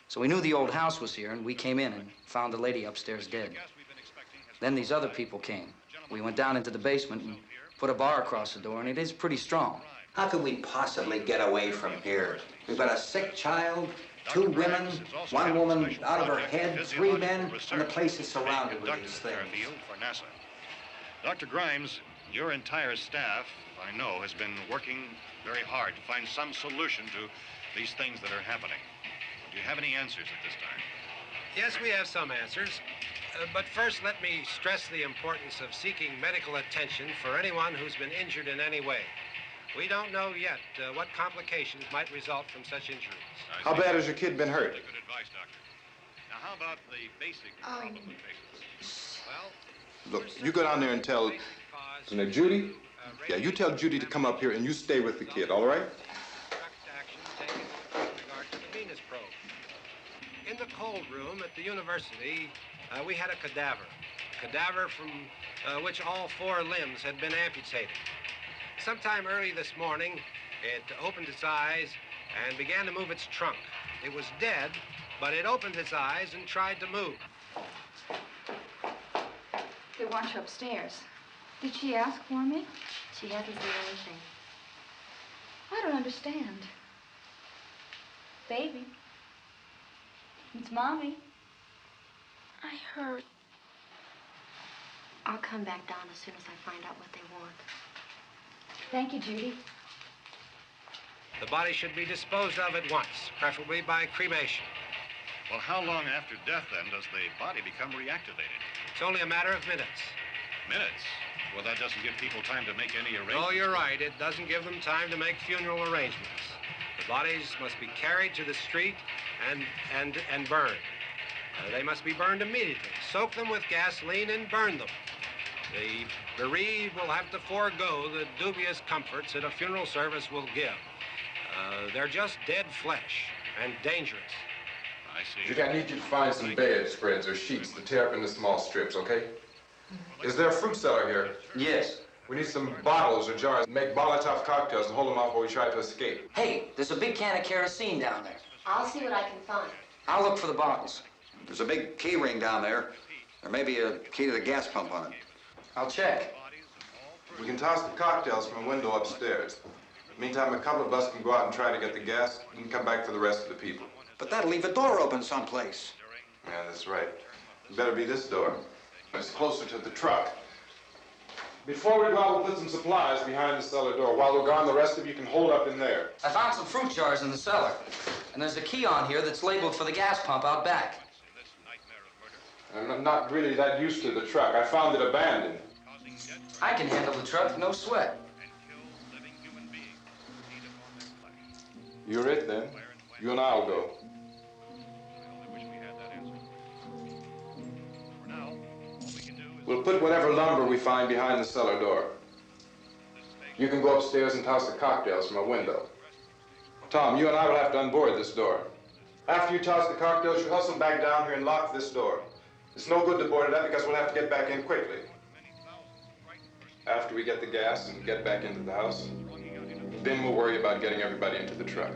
So we knew the old house was here, and we came in and found the lady upstairs dead. Then these other people came. We went down into the basement and put a bar across the door, and it is pretty strong. How could we possibly get away from here? We've got a sick child, 2 women, 1 woman out of her head, 3 men, and the place is surrounded with these things. For NASA. Dr. Grimes, your entire staff, I know, has been working very hard to find some solution to these things that are happening. Do you have any answers at this time? Yes, we have some answers. But first, let me stress the importance of seeking medical attention for anyone who's been injured in any way. We don't know yet what complications might result from such injuries. How bad has your kid been hurt? Good advice, Doctor. Now, how about the basic problem of patients? Well, Look, you go down there and tell... Now, Judy? Yeah, you tell Judy to come up here and you stay with the kid, all right? In the cold room at the university, we had a cadaver from which all 4 limbs had been amputated. Sometime early this morning, it opened its eyes and began to move its trunk. It was dead, but it opened its eyes and tried to move. They want you upstairs. Did she ask for me? She hasn't said anything. I don't understand. Baby. It's Mommy. I heard. I'll come back down as soon as I find out what they want. Thank you, Judy. The body should be disposed of at once, preferably by cremation. well, how long after death, then, does the body become reactivated? It's only a matter of minutes. Minutes? Well, that doesn't give people time to make any arrangements. Oh, you're right. It doesn't give them time to make funeral arrangements. The bodies must be carried to the street and burned. They must be burned immediately. Soak them with gasoline and burn them. The bereaved will have to forego the dubious comforts that a funeral service will give. They're just dead flesh and dangerous. I see. Judy, I need you to find some bedspreads or sheets to tear up into small strips, okay? Is there a fruit cellar here? Yes. We need some bottles or jars to make Molotov cocktails and hold them off while we try to escape. Hey, there's a big can of kerosene down there. I'll see what I can find. I'll look for the bottles. There's a big key ring down there. There may be a key to the gas pump on it. I'll check. We can toss the cocktails from a window upstairs. Meantime, a couple of us can go out and try to get the gas and come back for the rest of the people. But that'll leave a door open someplace. Yeah, that's right. It better be this door. It's closer to the truck. Before we go out, we'll put some supplies behind the cellar door. While we're gone, the rest of you can hold up in there. I found some fruit jars in the cellar. And there's a key on here that's labeled for the gas pump out back. I'm not really that used to the truck. I found it abandoned. I can handle the truck, no sweat. You're it, then. You and I'll go. We'll put whatever lumber we find behind the cellar door. You can go upstairs and toss the cocktails from a window. Tom, you and I will have to unboard this door. After you toss the cocktails, you hustle back down here and lock this door. It's no good to board it up because we'll have to get back in quickly. After we get the gas and get back into the house, then we'll worry about getting everybody into the truck.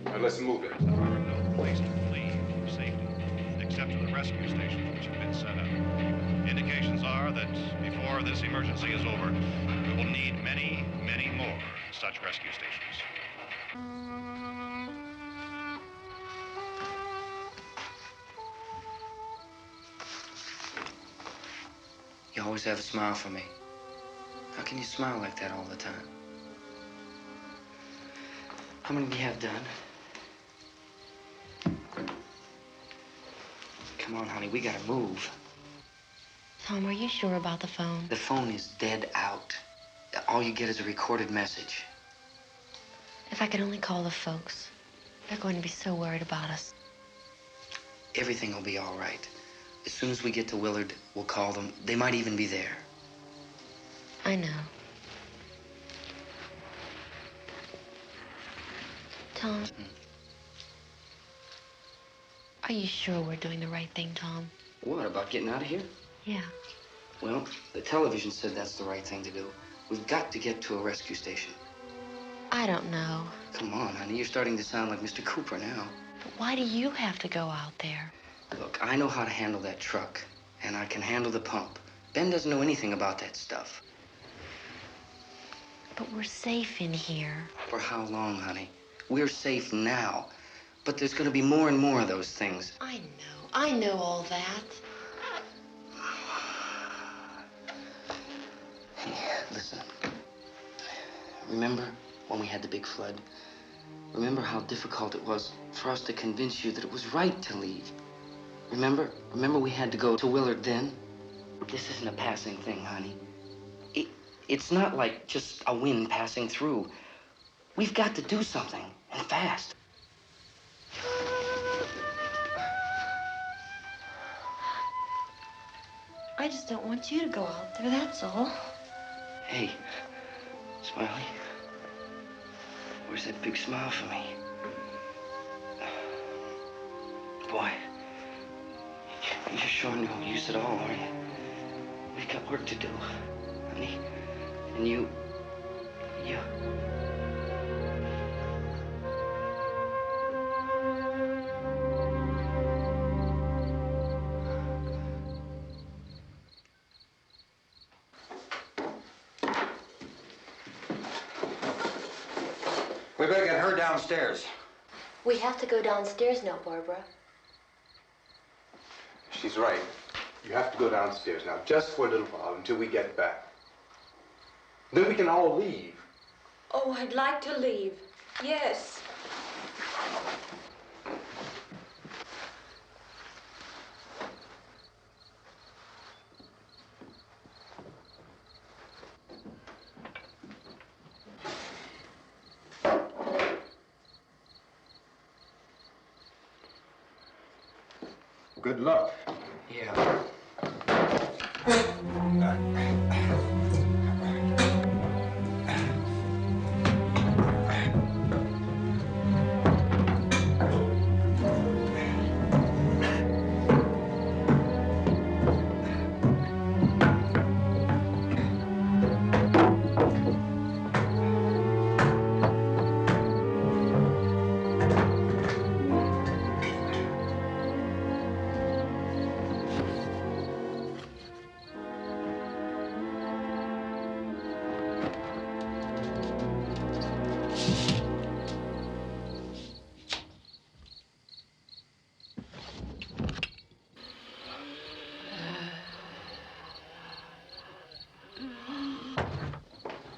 Now let's move it. There are no place to flee for safety, except to the rescue stations which have been set up. Indications are that before this emergency is over, we will need many, many more such rescue stations. You always have a smile for me. How can you smile like that all the time? How many do you have done? Come on, honey, we gotta move. Tom, are you sure about the phone? The phone is dead out. All you get is a recorded message. If I could only call the folks. They're going to be so worried about us. Everything will be all right. As soon as we get to Willard, we'll call them. They might even be there. I know. Tom, are you sure we're doing the right thing, Tom? What, about getting out of here? Yeah. Well, the television said that's the right thing to do. We've got to get to a rescue station. I don't know. Come on, honey, you're starting to sound like Mr. Cooper now. But why do you have to go out there? Look, I know how to handle that truck, and I can handle the pump. Ben doesn't know anything about that stuff. But we're safe in here. For how long, honey? We're safe now. But there's gonna be more and more of those things. I know all that. Hey, listen. Remember when we had the big flood? Remember how difficult it was for us to convince you that it was right to leave? Remember we had to go to Willard then? This isn't a passing thing, honey. It's not like just a wind passing through. We've got to do something, and fast. I just don't want you to go out there, that's all. Hey, Smiley. Where's that big smile for me? Boy, you're showing no use at all, are you? We've got work to do, honey. And you... We better get her downstairs. We have to go downstairs now, Barbara. She's right. You have to go downstairs now, just for a little while, until we get back. Then we can all leave. Oh, I'd like to leave. Yes. Good luck. Yeah.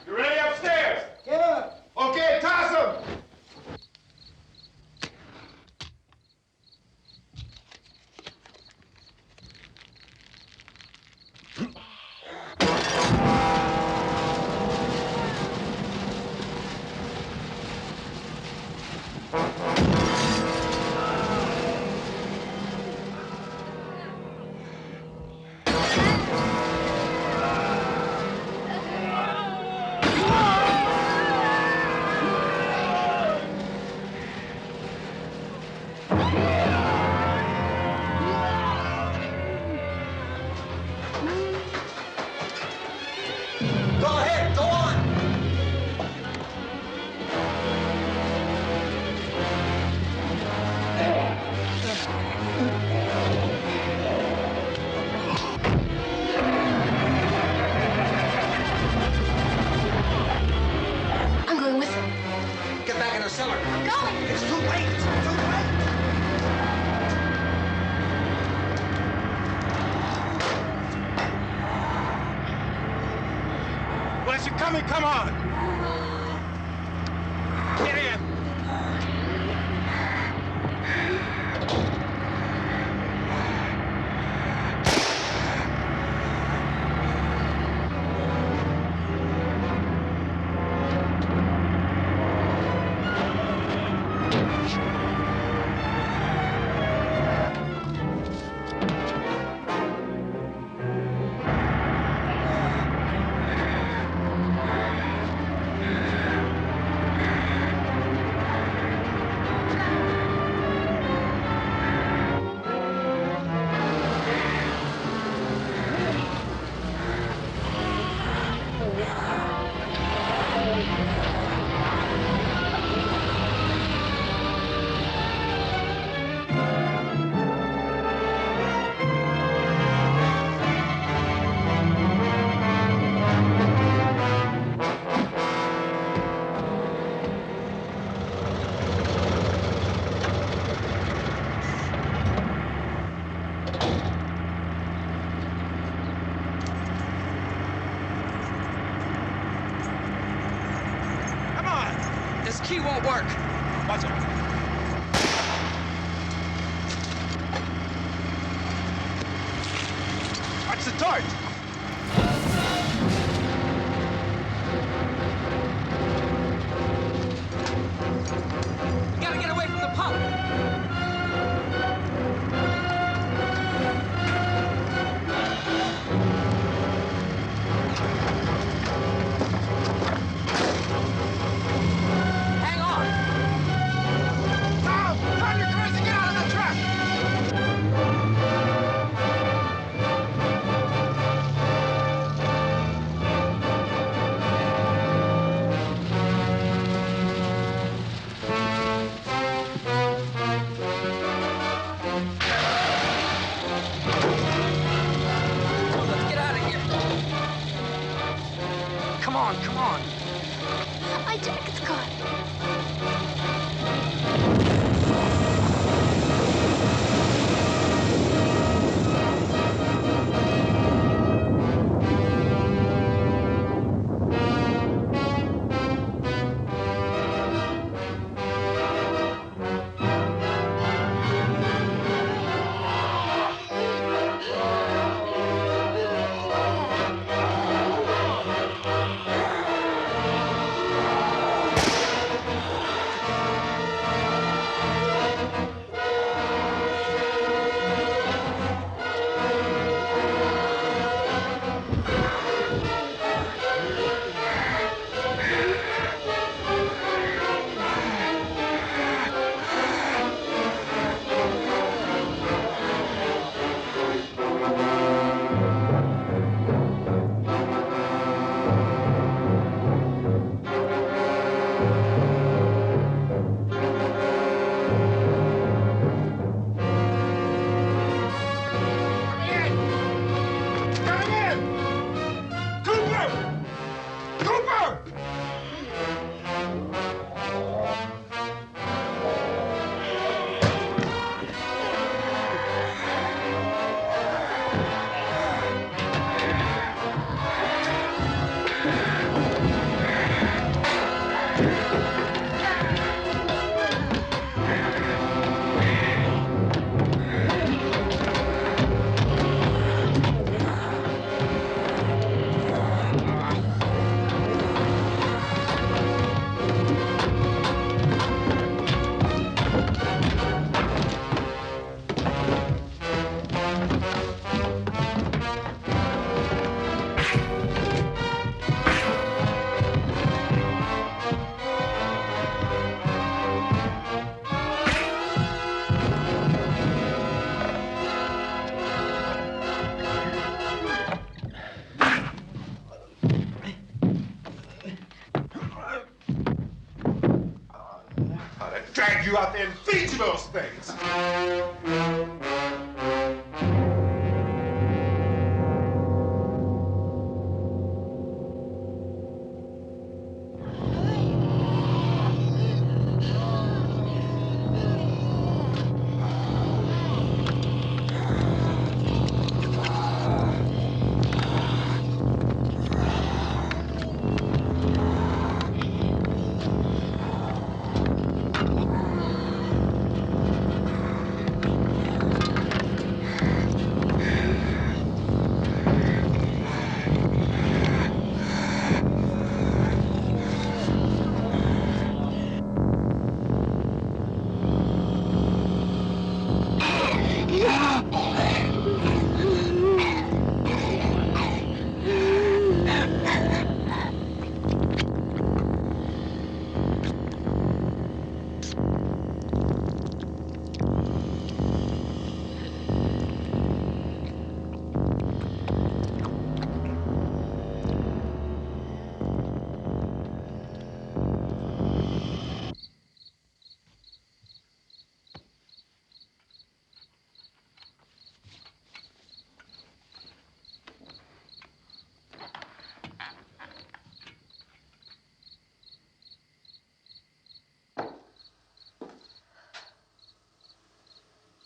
You ready upstairs? Yeah. Okay, toss them. Go ahead, go on. I'm going with him. Get back in the cellar. I'm going. It's too late. It's too late. Well, as you're coming, come on. Get in. This key won't work. Watch it. Watch the torch. We gotta get away from the pump. Hang on. Tom! Tom, you're crazy! Get out of the truck! Let's get out of here. Come on, come on. My jacket's caught. Drag you out there and feed you those things.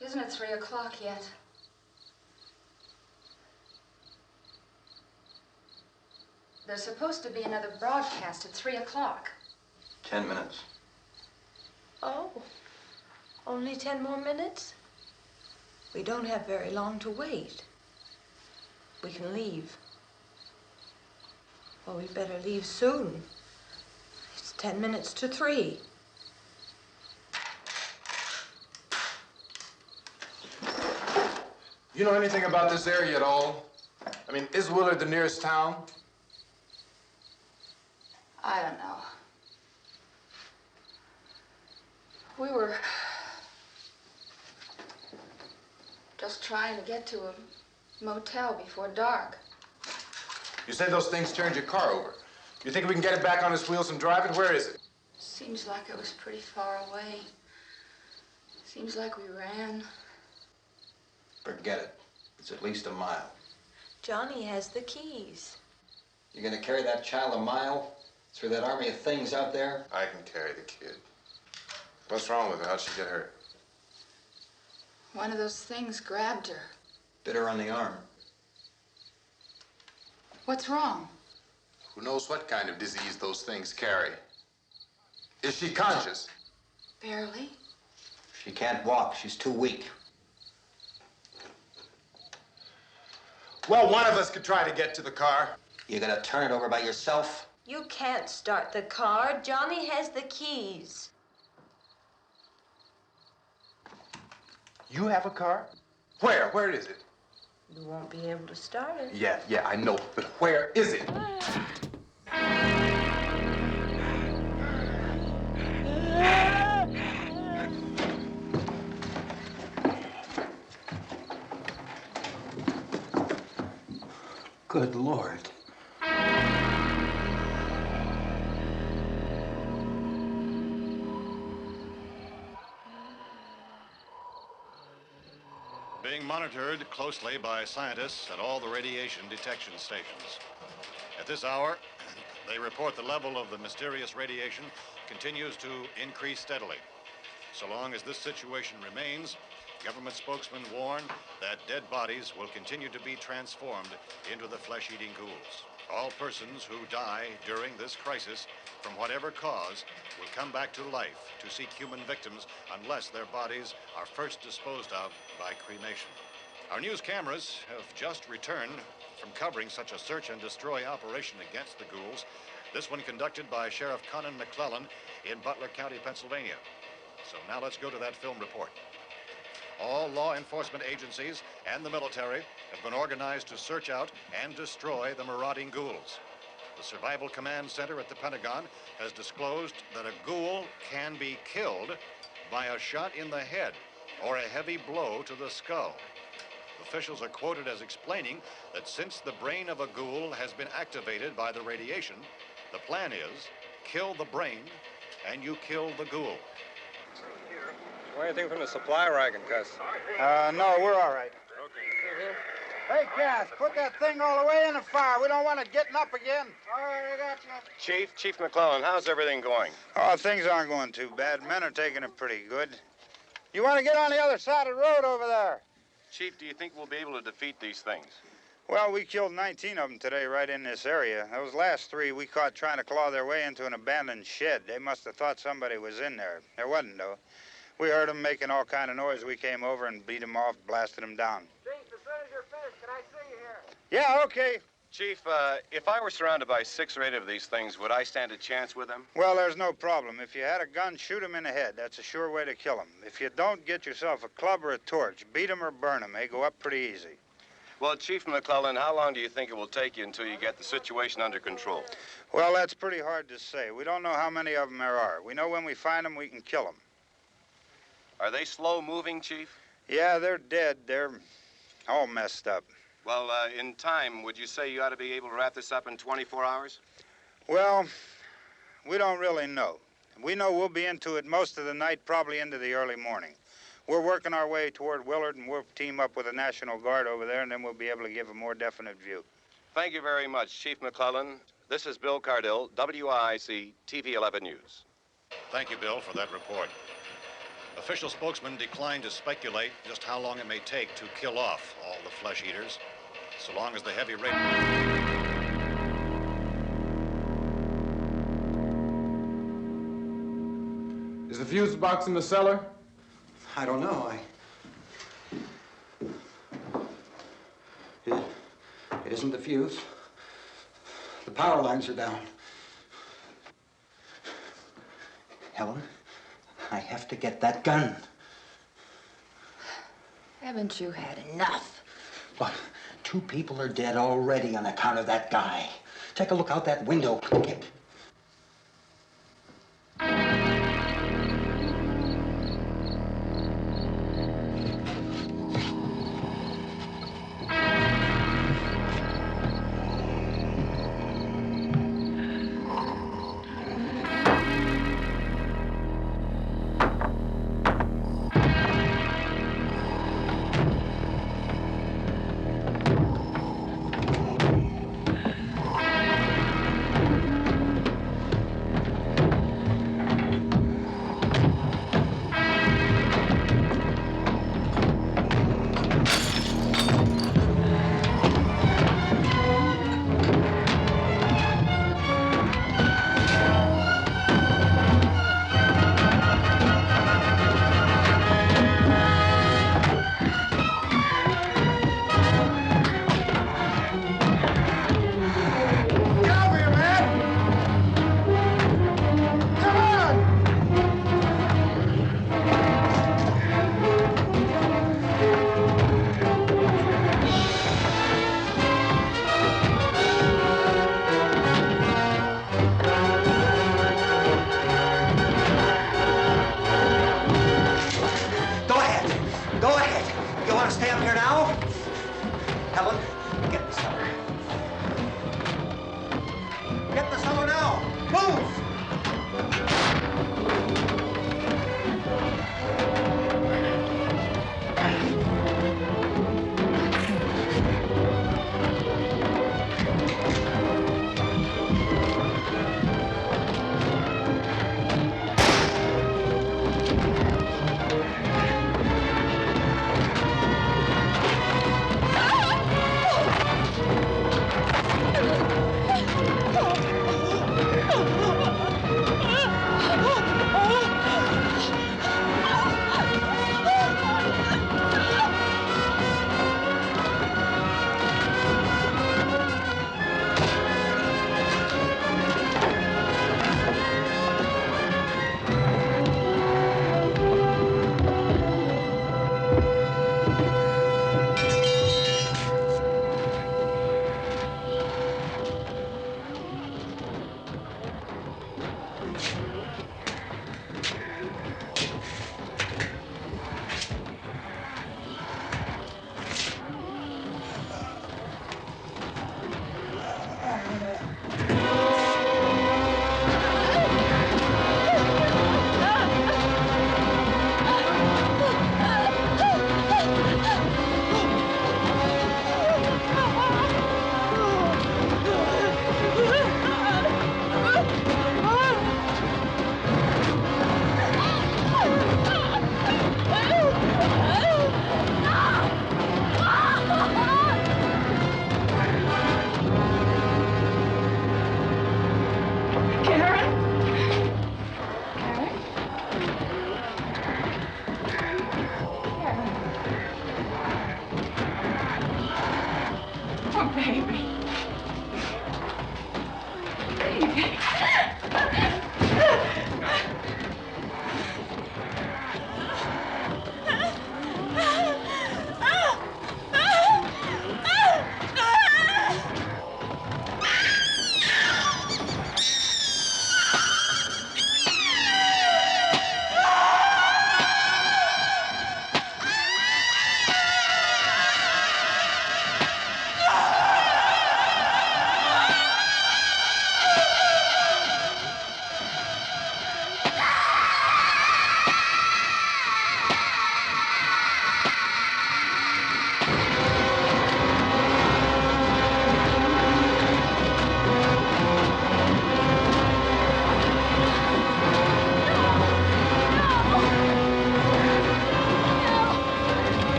Isn't it 3 o'clock yet? There's supposed to be another broadcast at 3 o'clock. 10 minutes. Only 10 more minutes? We don't have very long to wait. We can leave. Well, we'd better leave soon. It's 10 minutes to 3. You know anything about this area at all? I mean, is Willard the nearest town? I don't know. We were just trying to get to a motel before dark. You said those things turned your car over. You think we can get it back on its wheels and drive it? Where is it? Seems like it was pretty far away. Seems like we ran. Forget it. It's at least a mile. Johnny has the keys. You're gonna carry that child a mile through that army of things out there? I can carry the kid. What's wrong with her? How'd she get hurt? One of those things grabbed her. Bit her on the arm. What's wrong? Who knows what kind of disease those things carry? Is she conscious? Barely. She can't walk. She's too weak. Well, one of us could try to get to the car. You gonna turn it over by yourself? You can't start the car. Johnny has the keys. You have a car? Where? Where is it? You won't be able to start it. Yeah, I know, but where is it? Good Lord. Being monitored closely by scientists at all the radiation detection stations. At this hour, they report the level of the mysterious radiation continues to increase steadily. So long as this situation remains, government spokesmen warn that dead bodies will continue to be transformed into the flesh-eating ghouls. All persons who die during this crisis, from whatever cause, will come back to life to seek human victims unless their bodies are first disposed of by cremation. Our news cameras have just returned from covering such a search and destroy operation against the ghouls, this one conducted by Sheriff Conan McClellan in Butler County, Pennsylvania. So now let's go to that film report. All law enforcement agencies and the military have been organized to search out and destroy the marauding ghouls. The Survival Command Center at the Pentagon has disclosed that a ghoul can be killed by a shot in the head or a heavy blow to the skull. Officials are quoted as explaining that since the brain of a ghoul has been activated by the radiation, the plan is kill the brain and you kill the ghoul. Anything from the supply wagon, Cuss? No, we're all right. Okay. Hey, Cass, put that thing all the way in the fire. We don't want it getting up again. All right, I got you. Chief McClellan, how's everything going? Oh, things aren't going too bad. Men are taking it pretty good. You want to get on the other side of the road over there? Chief, do you think we'll be able to defeat these things? Well, we killed 19 of them today right in this area. Those last 3 we caught trying to claw their way into an abandoned shed. They must have thought somebody was in there. There wasn't, though. We heard them making all kind of noise. We came over and beat them off, blasted them down. Chief, as soon as you're finished, can I see you here? Yeah, okay. Chief, if I were surrounded by 6 or 8 of these things, would I stand a chance with them? Well, there's no problem. If you had a gun, shoot them in the head. That's a sure way to kill them. If you don't, get yourself a club or a torch. Beat them or burn them. They go up pretty easy. Well, Chief McClellan, how long do you think it will take you until you get the situation under control? Well, that's pretty hard to say. We don't know how many of them there are. We know when we find them, we can kill them. Are they slow-moving, Chief? Yeah, they're dead. They're all messed up. Well, in time, would you say you ought to be able to wrap this up in 24 hours? Well, we don't really know. We know we'll be into it most of the night, probably into the early morning. We're working our way toward Willard, and we'll team up with the National Guard over there, and then we'll be able to give a more definite view. Thank you very much, Chief McClellan. This is Bill Cardill, WIC TV 11 News. Thank you, Bill, for that report. Official spokesman declined to speculate just how long it may take to kill off all the flesh eaters, so long as the heavy rate... Is the fuse box in the cellar? I don't know. It isn't the fuse. The power lines are down. Helen, I have to get that gun. Haven't you had enough? But 2 people are dead already on account of that guy. Take a look out that window. Get.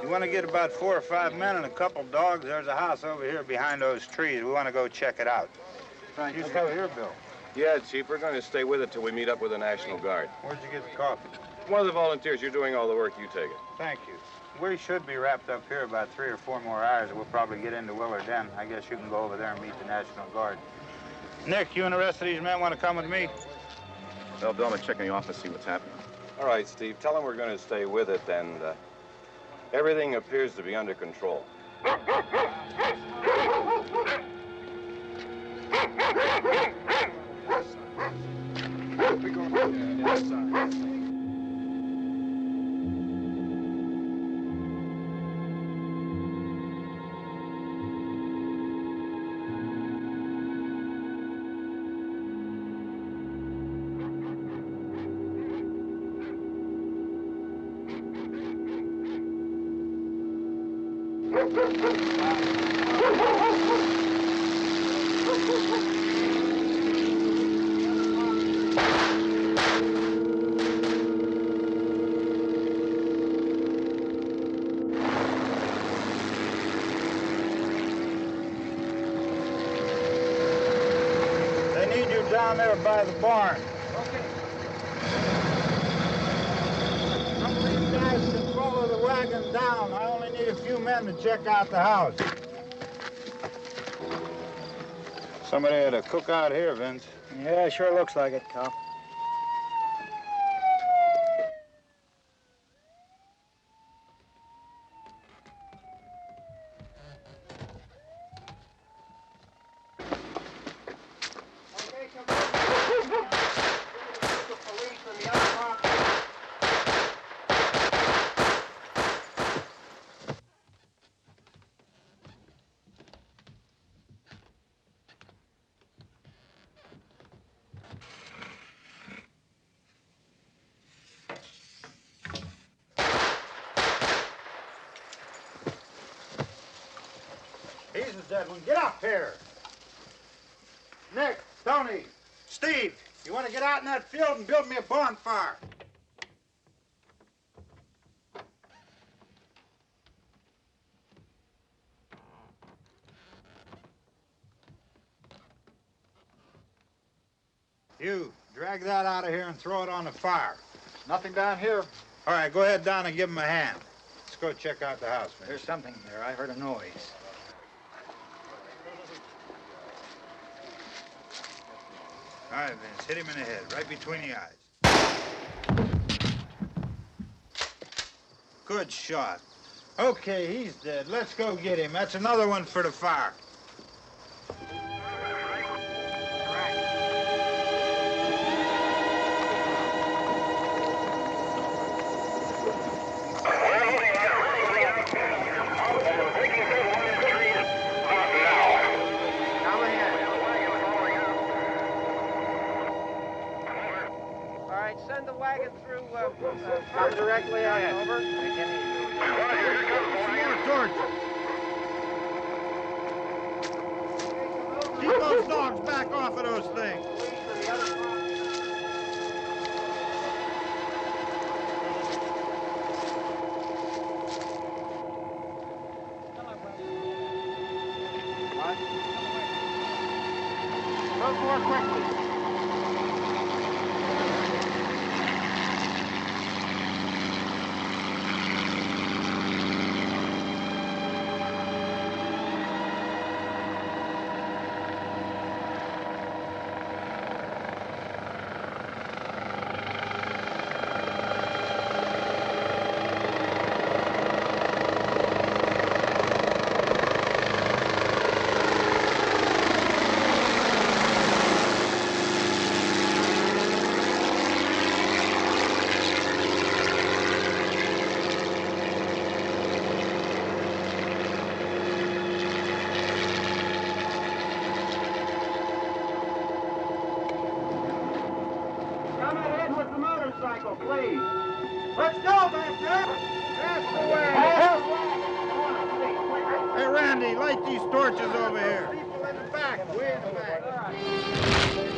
You want to get about 4 or 5 men and a couple dogs? There's a house over here behind those trees. We want to go check it out. Right. You stay here, Bill. Yeah, Chief, we're going to stay with it till we meet up with the National Guard. Where'd you get the coffee? One of the volunteers. You're doing all the work. You take it. Thank you. We should be wrapped up here about 3 or 4 more hours. We'll probably get into Willard Den. I guess you can go over there and meet the National Guard. Nick, you and the rest of these men want to come with me? Well, Bill, I'm going to check in the office, see what's happening. All right, Steve. Tell them we're going to stay with it, and everything appears to be under control. They need you down there by the barn. Okay. Some of these guys can follow the wagon down. I only need a few men to check out the house. Somebody had a cookout here, Vince. Yeah, sure looks like it, Cal. He's the dead one. Get up here. Nick, Tony, Steve, you want to get out in that field and build me a bonfire? You, drag that out of here and throw it on the fire. Nothing down here. All right, go ahead down and give him a hand. Let's go check out the house, man. There's something there. I heard a noise. All right, Vince, hit him in the head, right between the eyes. Good shot. Okay, he's dead. Let's go get him. That's another one for the fire. Send the wagon through, come directly on over. Keep those dogs back off of those things. What? Move more quickly. Please. Let's go back there. That's the way. Hey, Randy, light these torches over here. People in the back, way in the back.